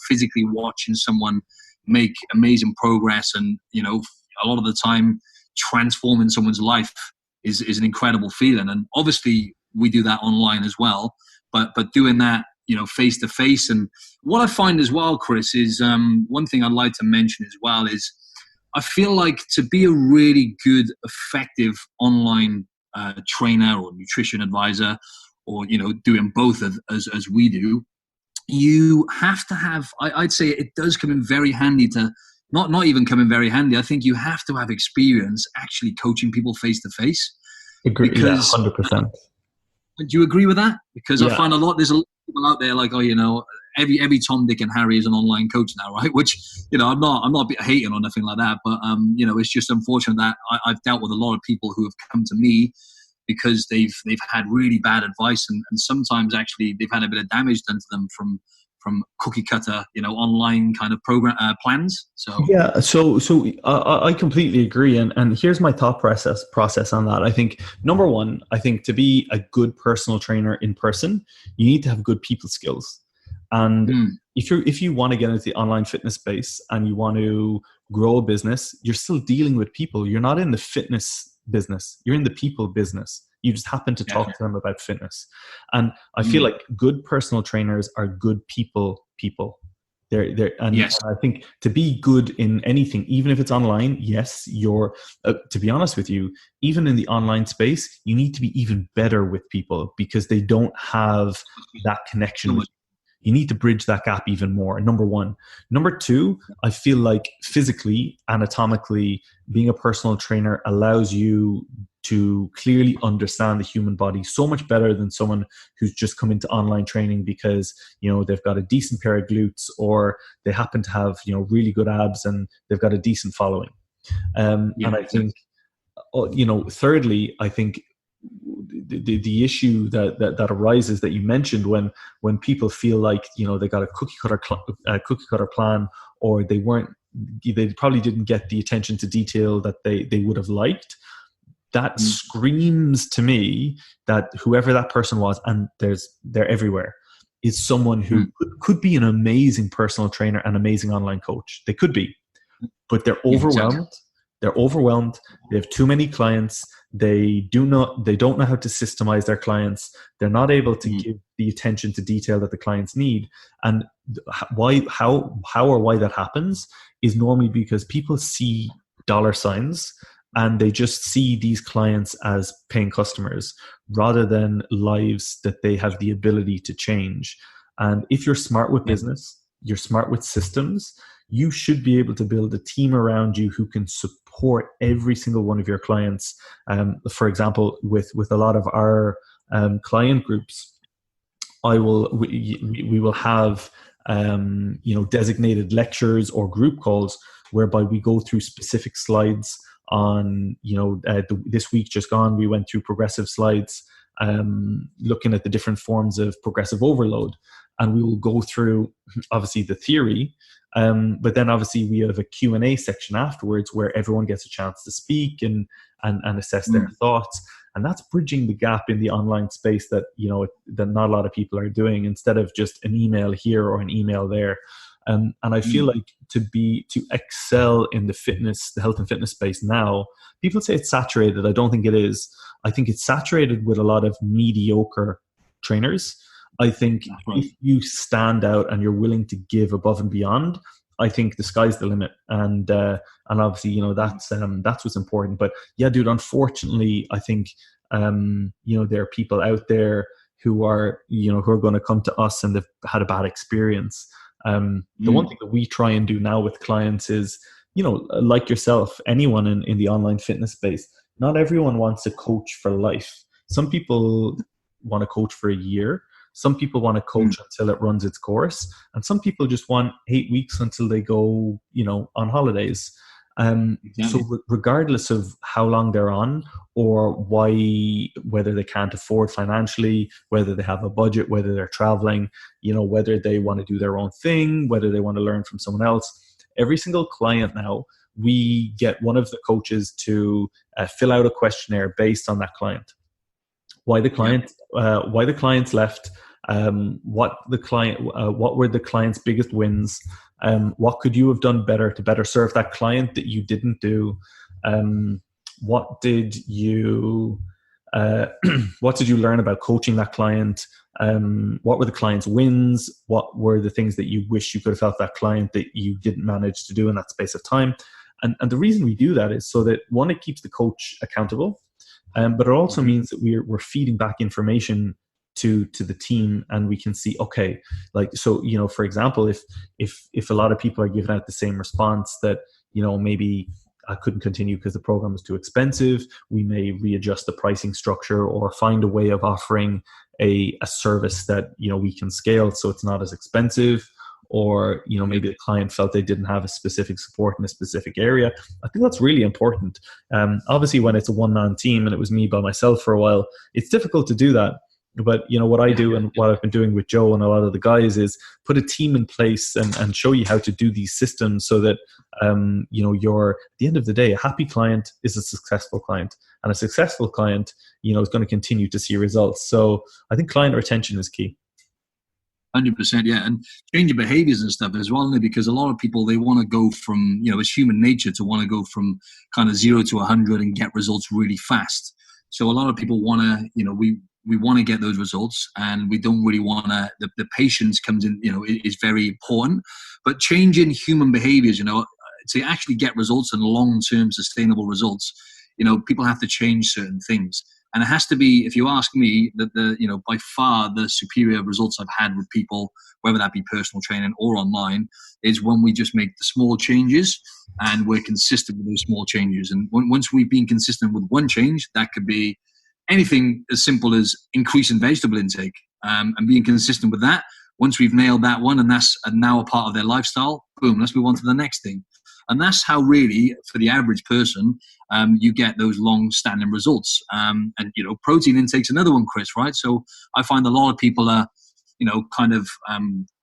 A: physically watching someone make amazing progress, and a lot of the time transforming someone's life is an incredible feeling. And obviously we do that online as well, but doing that face to face. And what I find as well, Chris, is one thing I'd like to mention as well is, I feel like to be a really good, effective online trainer or nutrition advisor, or doing both as we do, you have to have, I'd say it does come in very handy to not even come in very handy. I think you have to have experience actually coaching people face to face.
B: Agree. Because, 100%.
A: Do you agree with that? Because I find there's a lot of people out there like, every Tom, Dick, and Harry is an online coach now, right? Which I'm not hating or nothing like that, but it's just unfortunate that I've dealt with a lot of people who have come to me because they've had really bad advice, and sometimes actually they've had a bit of damage done to them from cookie cutter, online kind of program plans. So
B: yeah, so I completely agree, and here's my thought process on that. I think number one, I think to be a good personal trainer in person, you need to have good people skills. And if you want to get into the online fitness space and you want to grow a business, you're still dealing with people. You're not in the fitness business. You're in the people business. You just happen to talk to them about fitness. And I feel like good personal trainers are good people. And I think to be good in anything, even if it's online, yes, you're, to be honest with you, even in the online space, you need to be even better with people because they don't have that connection with you. You need to bridge that gap even more, number one. Number two, I feel like physically, anatomically, being a personal trainer allows you to clearly understand the human body so much better than someone who's just come into online training because, they've got a decent pair of glutes or they happen to have, really good abs and they've got a decent following. And I think, thirdly, I think the issue that arises that you mentioned when people feel like they got a cookie cutter plan, or they probably didn't get the attention to detail that they would have liked. That screams to me that whoever that person was, and they're everywhere, is someone who could be an amazing personal trainer and amazing online coach. They could be, but they're overwhelmed. They're overwhelmed. They have too many clients. They don't know how to systemize their clients. They're not able to give the attention to detail that the clients need. And how or why that happens is normally because people see dollar signs and they just see these clients as paying customers rather than lives that they have the ability to change. And if you're smart with business, you're smart with systems, you should be able to build a team around you who can support every single one of your clients. For example, with a lot of our client groups, we will have designated lectures or group calls whereby we go through specific slides on, this week just gone, we went through progressive slides, looking at the different forms of progressive overload. And we will go through, obviously, the theory, but then obviously we have a Q&A section afterwards where everyone gets a chance to speak and assess their thoughts. And that's bridging the gap in the online space that not a lot of people are doing, instead of just an email here or an email there. And I feel like to excel in the health and fitness space now, people say it's saturated. I don't think it is. I think it's saturated with a lot of mediocre trainers. I think if you stand out and you're willing to give above and beyond, I think the sky's the limit. And obviously, that's what's important. But yeah, dude, unfortunately, I think, there are people out there who are going to come to us and they've had a bad experience. The one thing that we try and do now with clients is, like yourself, anyone in the online fitness space, not everyone wants a coach for life. Some people want to coach for a year. Some people want to coach until it runs its course. And some people just want 8 weeks until they go, on holidays. So regardless of how long they're on or whether they can't afford financially, whether they have a budget, whether they're traveling, whether they want to do their own thing, whether they want to learn from someone else, every single client now, we get one of the coaches to fill out a questionnaire based on that client. Why the clients left, what were the client's biggest wins, what could you have done better to better serve that client that you didn't do, what did you learn about coaching that client, what were the client's wins, what were the things that you wish you could have helped that client that you didn't manage to do in that space of time. And the reason we do that is so that, one, it keeps the coach accountable, but it also means that we're feeding back information to the team, and we can see, okay, like, so, for example, if a lot of people are giving out the same response that, maybe I couldn't continue because the program was too expensive, we may readjust the pricing structure or find a way of offering a service that, we can scale so it's not as expensive. or, you know, maybe the client felt they didn't have a specific support in a specific area. I think that's really important. Obviously, when it's a one-man team and it was me by myself for a while, it's difficult to do that. But, you know, what I do and what I've been doing with Joe and a lot of the guys is put a team in place and show you how to do these systems so that, you know, at the end of the day, a happy client is a successful client, and a successful client, you know, is going to continue to see results. So I think client retention is key.
A: 100%, yeah, and changing behaviors and stuff as well, because a lot of people, they want to go from, you know, it's human nature to want to go from kind of 0 to 100 and get results really fast. So a lot of people want to, you know, we want to get those results, and we don't really want to, the patience comes in, you know, is very important. But changing human behaviors, you know, to actually get results and long-term sustainable results, you know, people have to change certain things. And it has to be, if you ask me, that you know, by far the superior results I've had with people, whether that be personal training or online, is when we just make the small changes and we're consistent with those small changes. And once we've been consistent with one change, that could be anything as simple as increasing vegetable intake, and being consistent with that. Once we've nailed that one, and that's now a part of their lifestyle, boom, let's move on to the next thing. And that's how really, for the average person, you get those long-standing results. And, you know, protein intake's another one, Chris, right? So I find a lot of people are, you know, kind of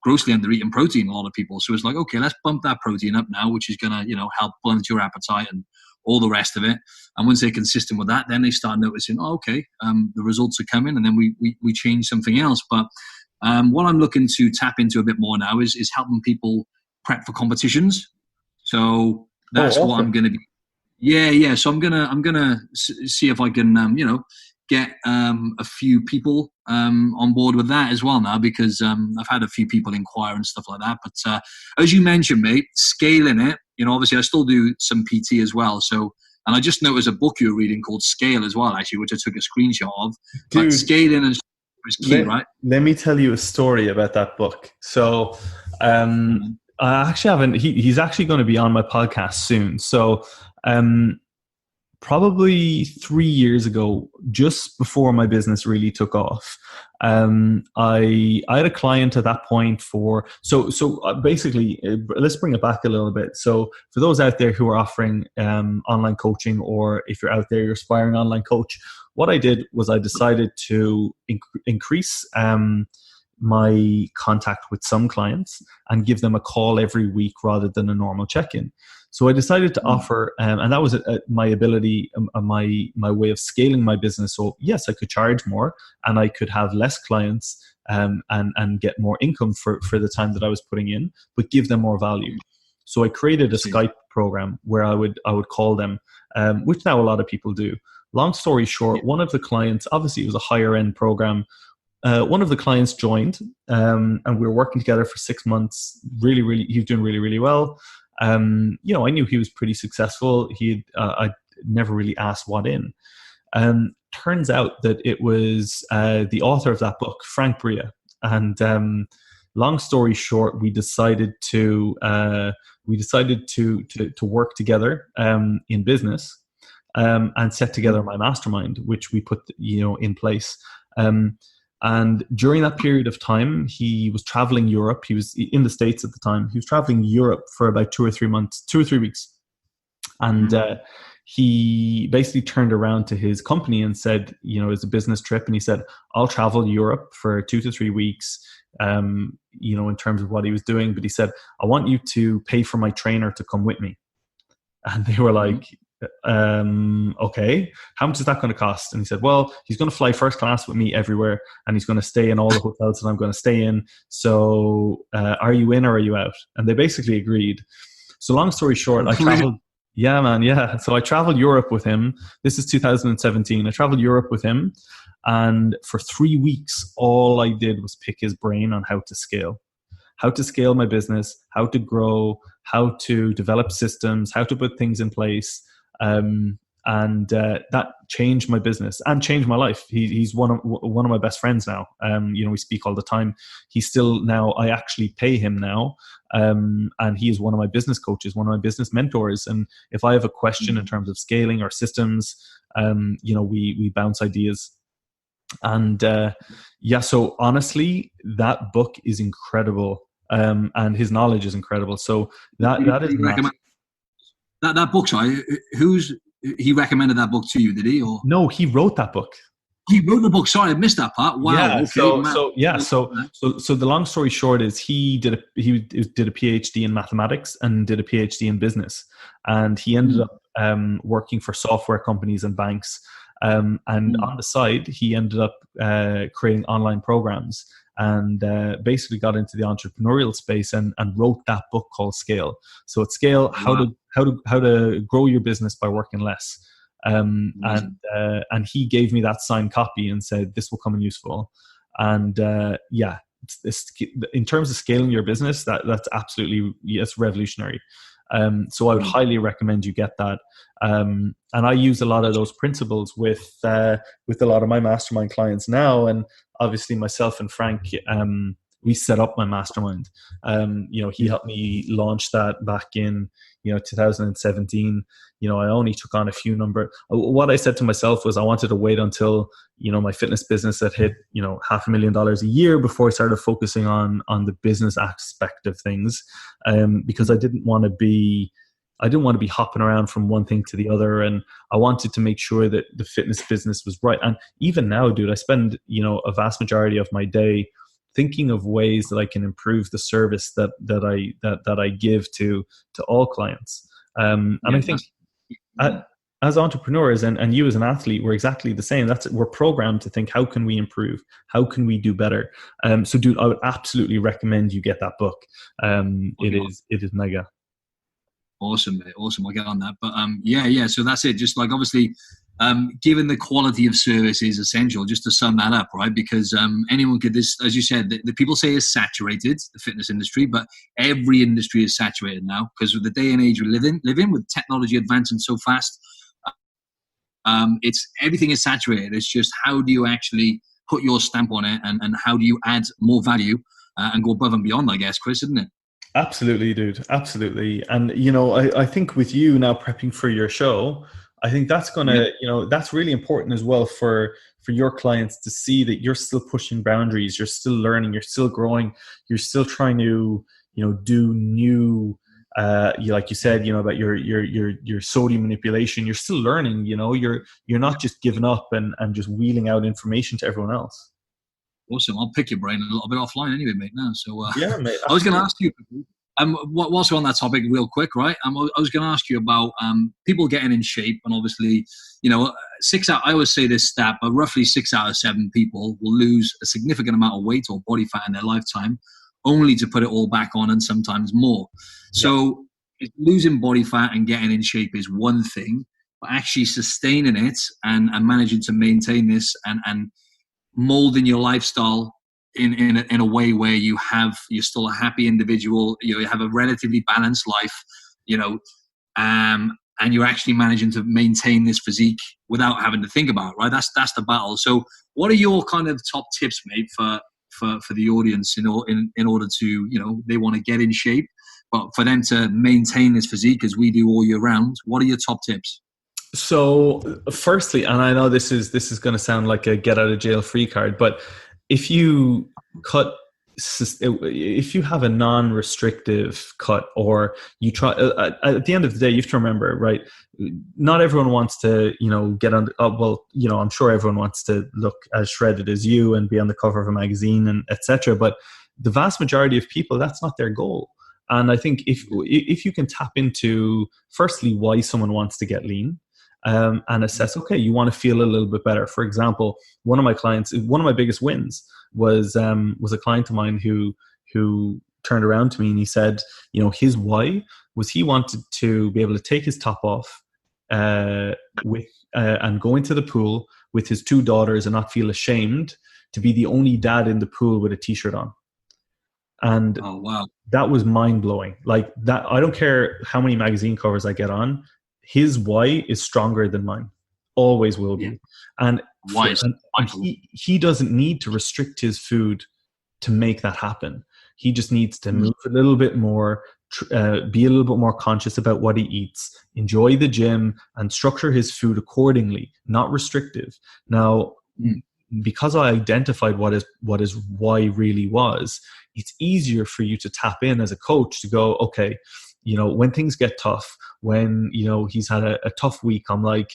A: grossly under-eating protein, a lot of people. So it's like, okay, let's bump that protein up now, which is going to, you know, help blunt your appetite and all the rest of it. And once they're consistent with that, then they start noticing, oh, okay, the results are coming, and then we change something else. But what I'm looking to tap into a bit more now is helping people prep for competitions. So that's what I'm going to be. Yeah. So I'm gonna see if I can, you know, get a few people on board with that as well now, because I've had a few people inquire and stuff like that. But as you mentioned, mate, scaling it, you know, obviously I still do some PT as well. So, and I just noticed a book you were reading called Scale as well, actually, which I took a screenshot of.
B: Dude,
A: but scaling is key, right?
B: Let me tell you a story about that book. So, I actually haven't. He's actually going to be on my podcast soon. So, probably 3 years ago, just before my business really took off, I had a client at that point for. So basically, let's bring it back a little bit. So for those out there who are offering online coaching, or if you're out there, you're aspiring online coach, what I did was I decided to increase my contact with some clients and give them a call every week rather than a normal check-in. So I decided to offer, and that was my ability, my way of scaling my business. So yes, I could charge more and I could have less clients and get more income for the time that I was putting in, but give them more value. So I created a Skype program where I would call them, which now a lot of people do. Long story short, one of the clients, obviously it was a higher end program. One of the clients joined, and we were working together for 6 months. He was doing really, really well. You know, I knew he was pretty successful. I never really asked what in. Turns out that it was the author of that book, Frank Bria. And long story short, we decided to work together in business, and set together my mastermind, which we put, you know, in place. And during that period of time, he was traveling Europe. He was in the States at the time. He was traveling Europe for about 2 or 3 weeks. And he basically turned around to his company and said, you know, it's a business trip. And he said, I'll travel Europe for 2 to 3 weeks, you know, in terms of what he was doing. But he said, I want you to pay for my trainer to come with me. And they were like, okay, how much is that going to cost? And he said, well, he's going to fly first class with me everywhere, and he's going to stay in all the hotels that I'm going to stay in. So are you in or are you out? And they basically agreed. So long story short, I traveled. Yeah, man. Yeah. So I traveled Europe with him. This is 2017. I traveled Europe with him. And for 3 weeks, all I did was pick his brain on how to scale my business, how to grow, how to develop systems, how to put things in place. And that changed my business and changed my life. He's one of my best friends now. You know, we speak all the time. He's still now, I actually pay him now. And he is one of my business coaches, one of my business mentors. And if I have a question in terms of scaling or systems, you know, we bounce ideas. And yeah, so honestly, that book is incredible. and his knowledge is incredible. So that is massive.
A: That book, sorry, he recommended that book to you, did he? Or
B: no, he wrote that book.
A: He wrote the book. Sorry, I missed that part. Wow.
B: Yeah.
A: Okay.
B: So the long story short is he did a PhD in mathematics and did a PhD in business, and he ended up working for software companies and banks. And on the side, he ended up creating online programs, and basically got into the entrepreneurial space and wrote that book called Scale. So it's Scale: how to grow your business by working less. And he gave me that signed copy and said, this will come in useful. And in terms of scaling your business, that's absolutely, it's revolutionary. So I would highly recommend you get that. And I use a lot of those principles with a lot of my mastermind clients now. And obviously myself and Frank, we set up my mastermind. He helped me launch that back in 2017. I only took on a few what I said to myself was I wanted to wait until my fitness business had hit $500,000 a year before I started focusing on the business aspect of things, because I didn't want to be hopping around from one thing to the other, and I wanted to make sure that the fitness business was right. And even now, dude, I spend a vast majority of my day thinking of ways that I can improve the service that I give to all clients. And I think as entrepreneurs and you as an athlete, we're exactly the same. We're programmed to think, how can we improve? How can we do better? So dude, I would absolutely recommend you get that book. It is mega.
A: Awesome, mate. Awesome. I'll get on that. But so that's it. Just like, obviously, given the quality of service is essential, just to sum that up, right? Because anyone could, this, as you said, the people say is saturated, the fitness industry, but every industry is saturated now because of the day and age we live in with technology advancing so fast. Everything is saturated. It's just, how do you actually put your stamp on it, and how do you add more value and go above and beyond, I guess, Chris, isn't it?
B: Absolutely, dude. Absolutely. And, I think with you now prepping for your show, I think that's going to, that's really important as well for your clients to see that you're still pushing boundaries. You're still learning, you're still growing, you're still trying to, do new, like you said, about your sodium manipulation. You're still learning, you're not just giving up and just wheeling out information to everyone else.
A: Awesome. I'll pick your brain a little bit offline anyway, mate, now. So
B: yeah, mate.
A: I was going to ask you, whilst we're on that topic real quick, right? I was going to ask you about people getting in shape, and obviously, 6 out, I always say this stat, but roughly 6 out of 7 people will lose a significant amount of weight or body fat in their lifetime, only to put it all back on, and sometimes more. So losing body fat and getting in shape is one thing, but actually sustaining it and managing to maintain this and molding your lifestyle in a way where you're still a happy individual, you have a relatively balanced life, and you're actually managing to maintain this physique without having to think about it, right? That's the battle. So what are your kind of top tips, mate, for the audience in order to, they want to get in shape, but for them to maintain this physique as we do all year round? What are your top tips?
B: So firstly, and I know this is going to sound like a get out of jail free card, but if you have a non-restrictive cut, or you try, at the end of the day, you have to remember, right? Not everyone wants to, get on. I'm sure everyone wants to look as shredded as you and be on the cover of a magazine and etc. But the vast majority of people, that's not their goal. And I think if you can tap into, firstly, why someone wants to get lean, and assess, okay, you want to feel a little bit better. For example, one of my biggest wins was a client of mine who turned around to me and he said, his why was he wanted to be able to take his top off and go into the pool with his 2 daughters and not feel ashamed to be the only dad in the pool with a t-shirt on. And
A: oh, wow,
B: that was mind blowing. Like that, I don't care how many magazine covers I get on. His why is stronger than mine, always will be. And he doesn't need to restrict his food to make that happen. He just needs to move a little bit more, be a little bit more conscious about what he eats, enjoy the gym, and structure his food accordingly, not restrictive. Now, because I identified what his why really was, it's easier for you to tap in as a coach to go, okay, when things get tough, when, he's had a tough week, I'm like,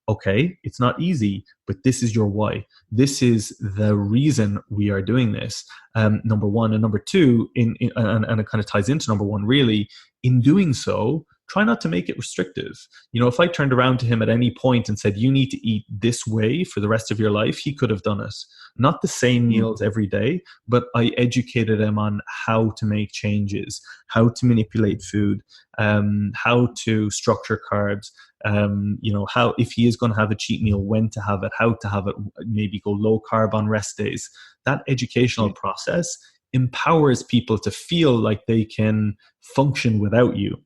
B: okay, it's not easy, but this is your why. This is the reason we are doing this. Number one. And number two, and it kind of ties into number one, really, in doing so, try not to make it restrictive. If I turned around to him at any point and said, you need to eat this way for the rest of your life, he could have done it. Not the same meals every day, but I educated him on how to make changes, how to manipulate food, how to structure carbs, how, if he is going to have a cheat meal, when to have it, how to have it, maybe go low carb on rest days. That educational process empowers people to feel like they can function without you.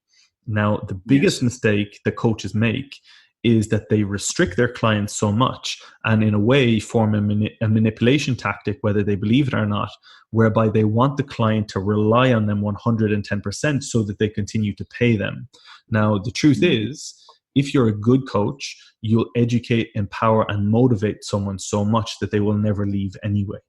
B: Now, the biggest mistake that coaches make is that they restrict their clients so much and in a way form a manipulation tactic, whether they believe it or not, whereby they want the client to rely on them 110% so that they continue to pay them. Now, the truth is, if you're a good coach, you'll educate, empower, and motivate someone so much that they will never leave anyway.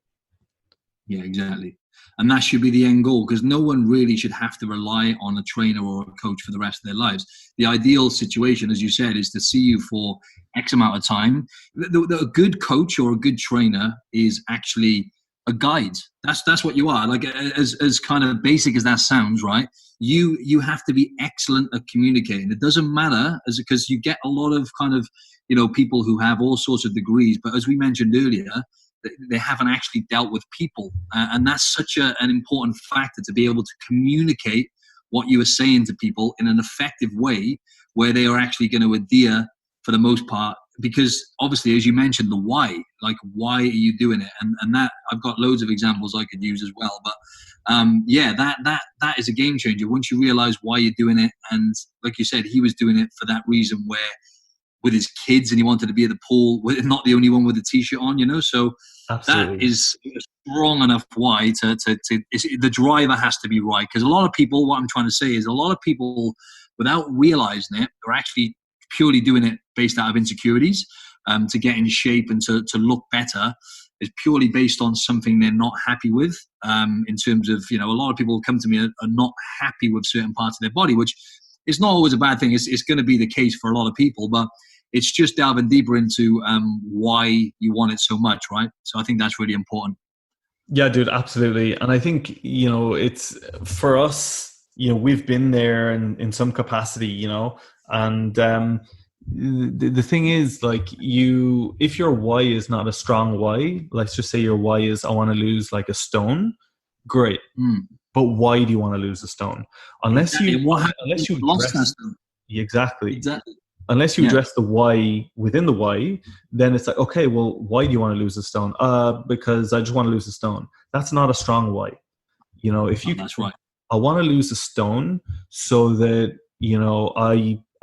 A: Yeah, exactly. And that should be the end goal, because no one really should have to rely on a trainer or a coach for the rest of their lives. The ideal situation, as you said, is to see you for X amount of time. A good coach or a good trainer is actually a guide. That's what you are. Like, as kind of basic as that sounds, right? You have to be excellent at communicating. It doesn't matter, because you get a lot of kind of, people who have all sorts of degrees, but as we mentioned earlier, they haven't actually dealt with people. And that's such an important factor, to be able to communicate what you are saying to people in an effective way where they are actually going to adhere for the most part. Because obviously, as you mentioned, the why, like, why are you doing it? And that, I've got loads of examples I could use as well. But that is a game changer once you realize why you're doing it. And like you said, he was doing it for that reason, where with his kids, and he wanted to be at the pool, not the only one with a t-shirt on, so absolutely. That is a strong enough why the driver has to be right. Because a lot of people, what I'm trying to say is, a lot of people, without realizing it, are actually purely doing it based out of insecurities, to get in shape and to look better, is purely based on something they're not happy with, in terms of, a lot of people come to me are not happy with certain parts of their body, which is not always a bad thing. It's going to be the case for a lot of people, but it's just delving deeper into why you want it so much, right? So I think that's really important.
B: Yeah, dude, absolutely. And I think, it's for us, we've been there in some capacity, and the thing is, like, if your why is not a strong why, let's just say your why is, I want to lose like a stone, great. But why do you want to lose a stone? Unless you
A: lost that stone.
B: Exactly. Unless you address the why within the why, then it's like, okay, well, why do you want to lose a stone? Because I just want to lose a stone. That's not a strong why. That's right. I want to lose a stone so that,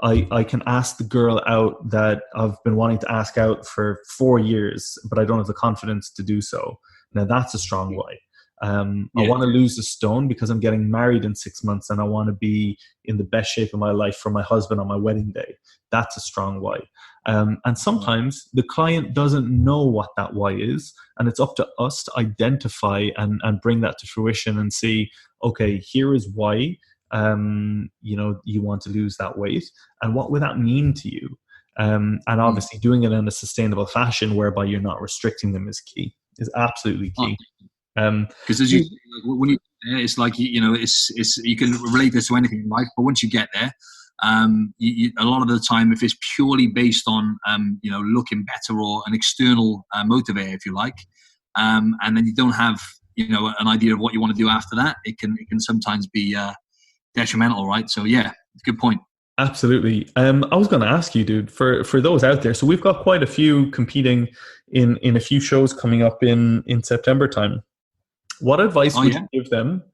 B: I can ask the girl out that I've been wanting to ask out for 4 years, but I don't have the confidence to do so. Now that's a strong why. I want to lose a stone because I'm getting married in 6 months and I want to be in the best shape of my life for my husband on my wedding day. That's a strong why. And sometimes the client doesn't know what that why is, and it's up to us to identify and bring that to fruition and see, okay, here is why you want to lose that weight, and what would that mean to you? And obviously doing it in a sustainable fashion whereby you're not restricting them is absolutely key.
A: Because as you, when you, it's like, it's you can relate this to anything in life, but once you get there, a lot of the time, if it's purely based on looking better or an external motivator, if you like, and then you don't have an idea of what you want to do after that, it can sometimes be detrimental, right? So yeah, good point.
B: Absolutely. I was going to ask you, dude, for those out there. So we've got quite a few competing in a few shows coming up in September time. What advice would you give them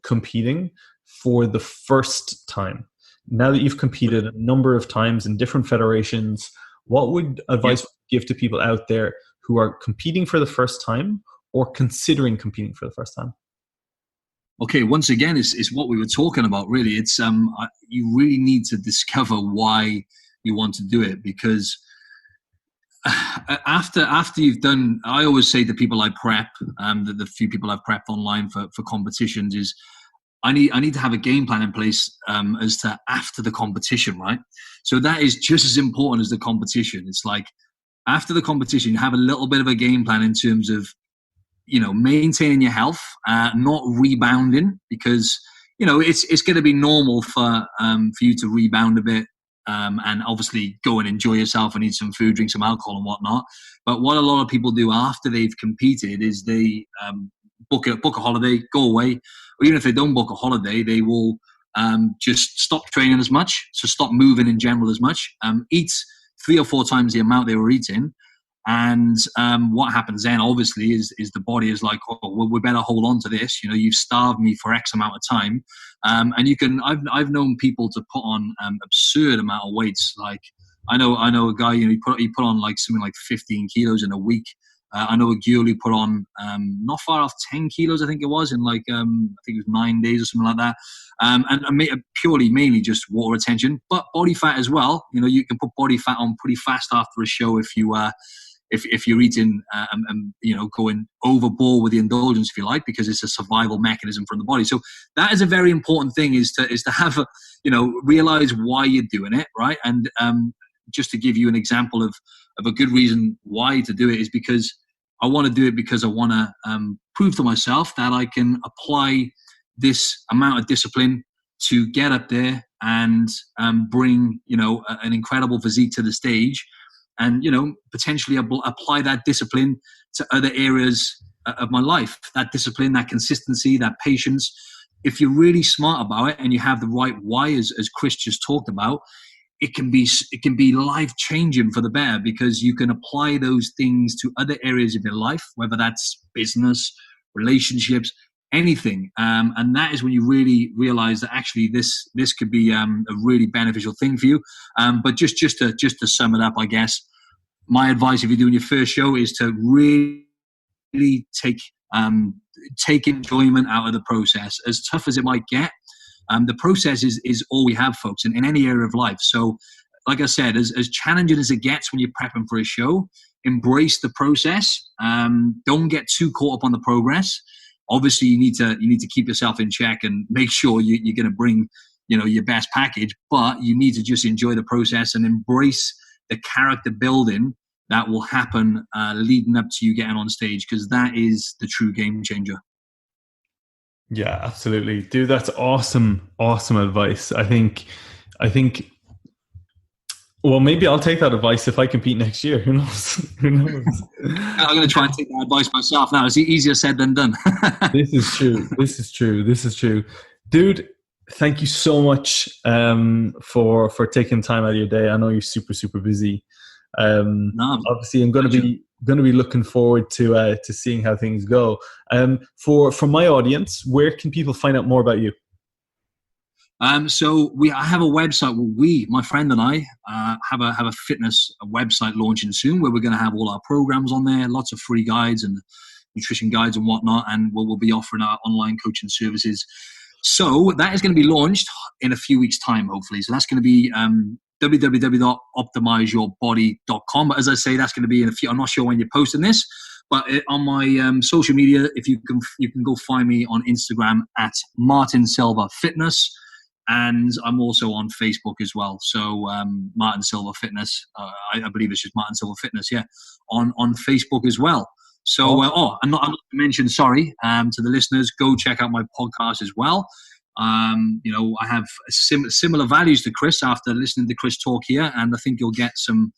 B: competing for the first time? Now that you've competed a number of times in different federations, what would advice give to people out there who are competing for the first time or considering competing for the first time?
A: Okay, once again, it's what we were talking about, really. It's you really need to discover why you want to do it, because after you've done, I always say to people I prep, the few people I've prepped online for competitions, is I need to have a game plan in place as to after the competition, right? So that is just as important as the competition. It's like after the competition, you have a little bit of a game plan in terms of, maintaining your health, not rebounding, because it's going to be normal for you to rebound a bit, and obviously go and enjoy yourself and eat some food, drink some alcohol and whatnot. But what a lot of people do after they've competed is they book a holiday, go away, or even if they don't book a holiday, they will just stop training as much, so stop moving in general as much, eat 3 or 4 times the amount they were eating. And what happens then, obviously, is the body is like, oh, well, we better hold on to this. You've starved me for X amount of time, and you can. I've known people to put on absurd amount of weights. Like I know a guy. He put on like something like 15 kilos in a week. I know a girl who put on not far off 10 kilos. I think it was in like I think it was 9 days or something like that. And mainly just water retention, but body fat as well. You can put body fat on pretty fast after a show if you. If you're eating and going overboard with the indulgence, if you like, because it's a survival mechanism from the body. So that is a very important thing, is to have realize why you're doing it, right? And just to give you an example of a good reason why to do it, is because I want to do it because I want to prove to myself that I can apply this amount of discipline to get up there and bring an incredible physique to the stage. And, potentially apply that discipline to other areas of my life. That discipline, that consistency, that patience. If you're really smart about it and you have the right why, as Chris just talked about, it can be life-changing for the better, because you can apply those things to other areas of your life, whether that's business, relationships, anything. And that is when you really realize that actually this could be a really beneficial thing for you. But just to sum it up, I guess my advice if you're doing your first show is to really take enjoyment out of the process. As tough as it might get, the process is all we have, folks, in any area of life. So like I said, as challenging as it gets when you're prepping for a show, embrace the process. Don't get too caught up on the progress. Obviously, you need to keep yourself in check and make sure you're going to bring your best package. But you need to just enjoy the process and embrace the character building that will happen leading up to you getting on stage, because that is the true game changer.
B: Yeah, absolutely, dude. That's awesome advice. I think. Well, maybe I'll take that advice if I compete next year. Who knows? I'm
A: going to try and take that advice myself now. It's easier said than done.
B: This is true. Dude, thank you so much for taking time out of your day. I know you're super, super busy. Obviously, I'm going to be looking forward to seeing how things go. For my audience, where can people find out more about you?
A: So I have a website. My friend and I have a fitness website launching soon, where we're going to have all our programs on there, lots of free guides and nutrition guides and whatnot, and we'll be offering our online coaching services. So that is going to be launched in a few weeks' time, hopefully. So that's going to be www.optimizeyourbody.com. But as I say, that's going to be in a few. I'm not sure when you're posting this, but on my social media, if you can go find me on Instagram at Martin Silva Fitness. And I'm also on Facebook as well. So Martin Silva Fitness, I believe it's just Martin Silva Fitness, yeah, on Facebook as well. So, I'm not to mention, sorry, to the listeners, go check out my podcast as well. I have similar values to Chris after listening to Chris talk here, and I think you'll get some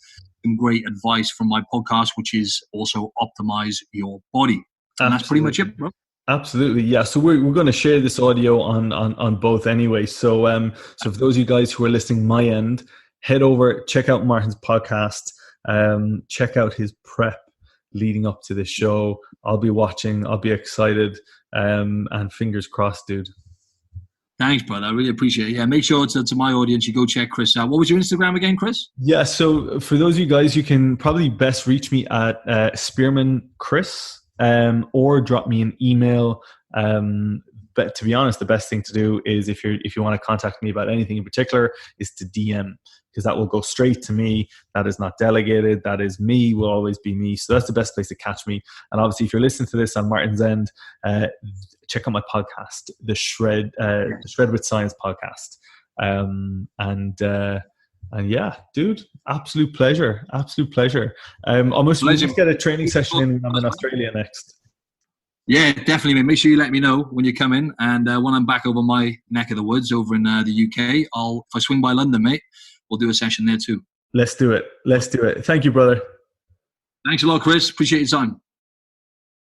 A: great advice from my podcast, which is also Optimize Your Body. And that's pretty much it, bro.
B: Absolutely, yeah. So we're going to share this audio on both anyway. So for those of you guys who are listening, my end, head over, check out Martin's podcast, check out his prep leading up to this show. I'll be watching. I'll be excited, and fingers crossed, dude.
C: Thanks, brother. I really appreciate it. Yeah, make sure to my audience, you go check Chris out. What was your Instagram again, Chris?
B: Yeah, so for those of you guys, you can probably best reach me at Spearman Chris. Or drop me an email. but to be honest, the best thing to do is if you want to contact me about anything in particular, is to DM, because that will go straight to me. That is not delegated. That is me, will always be me. So that's the best place to catch me. And obviously, if you're listening to this on Martin's End, check out my podcast, the Shred with Science podcast. And yeah, dude, absolute pleasure. I must get a training session in when I'm in Australia next.
A: Yeah, definitely, mate. Make sure you let me know when you're coming. And when I'm back over my neck of the woods over in the UK, if I swing by London, mate, we'll do a session there too.
B: Let's do it. Thank you, brother.
A: Thanks a lot, Chris. Appreciate your time.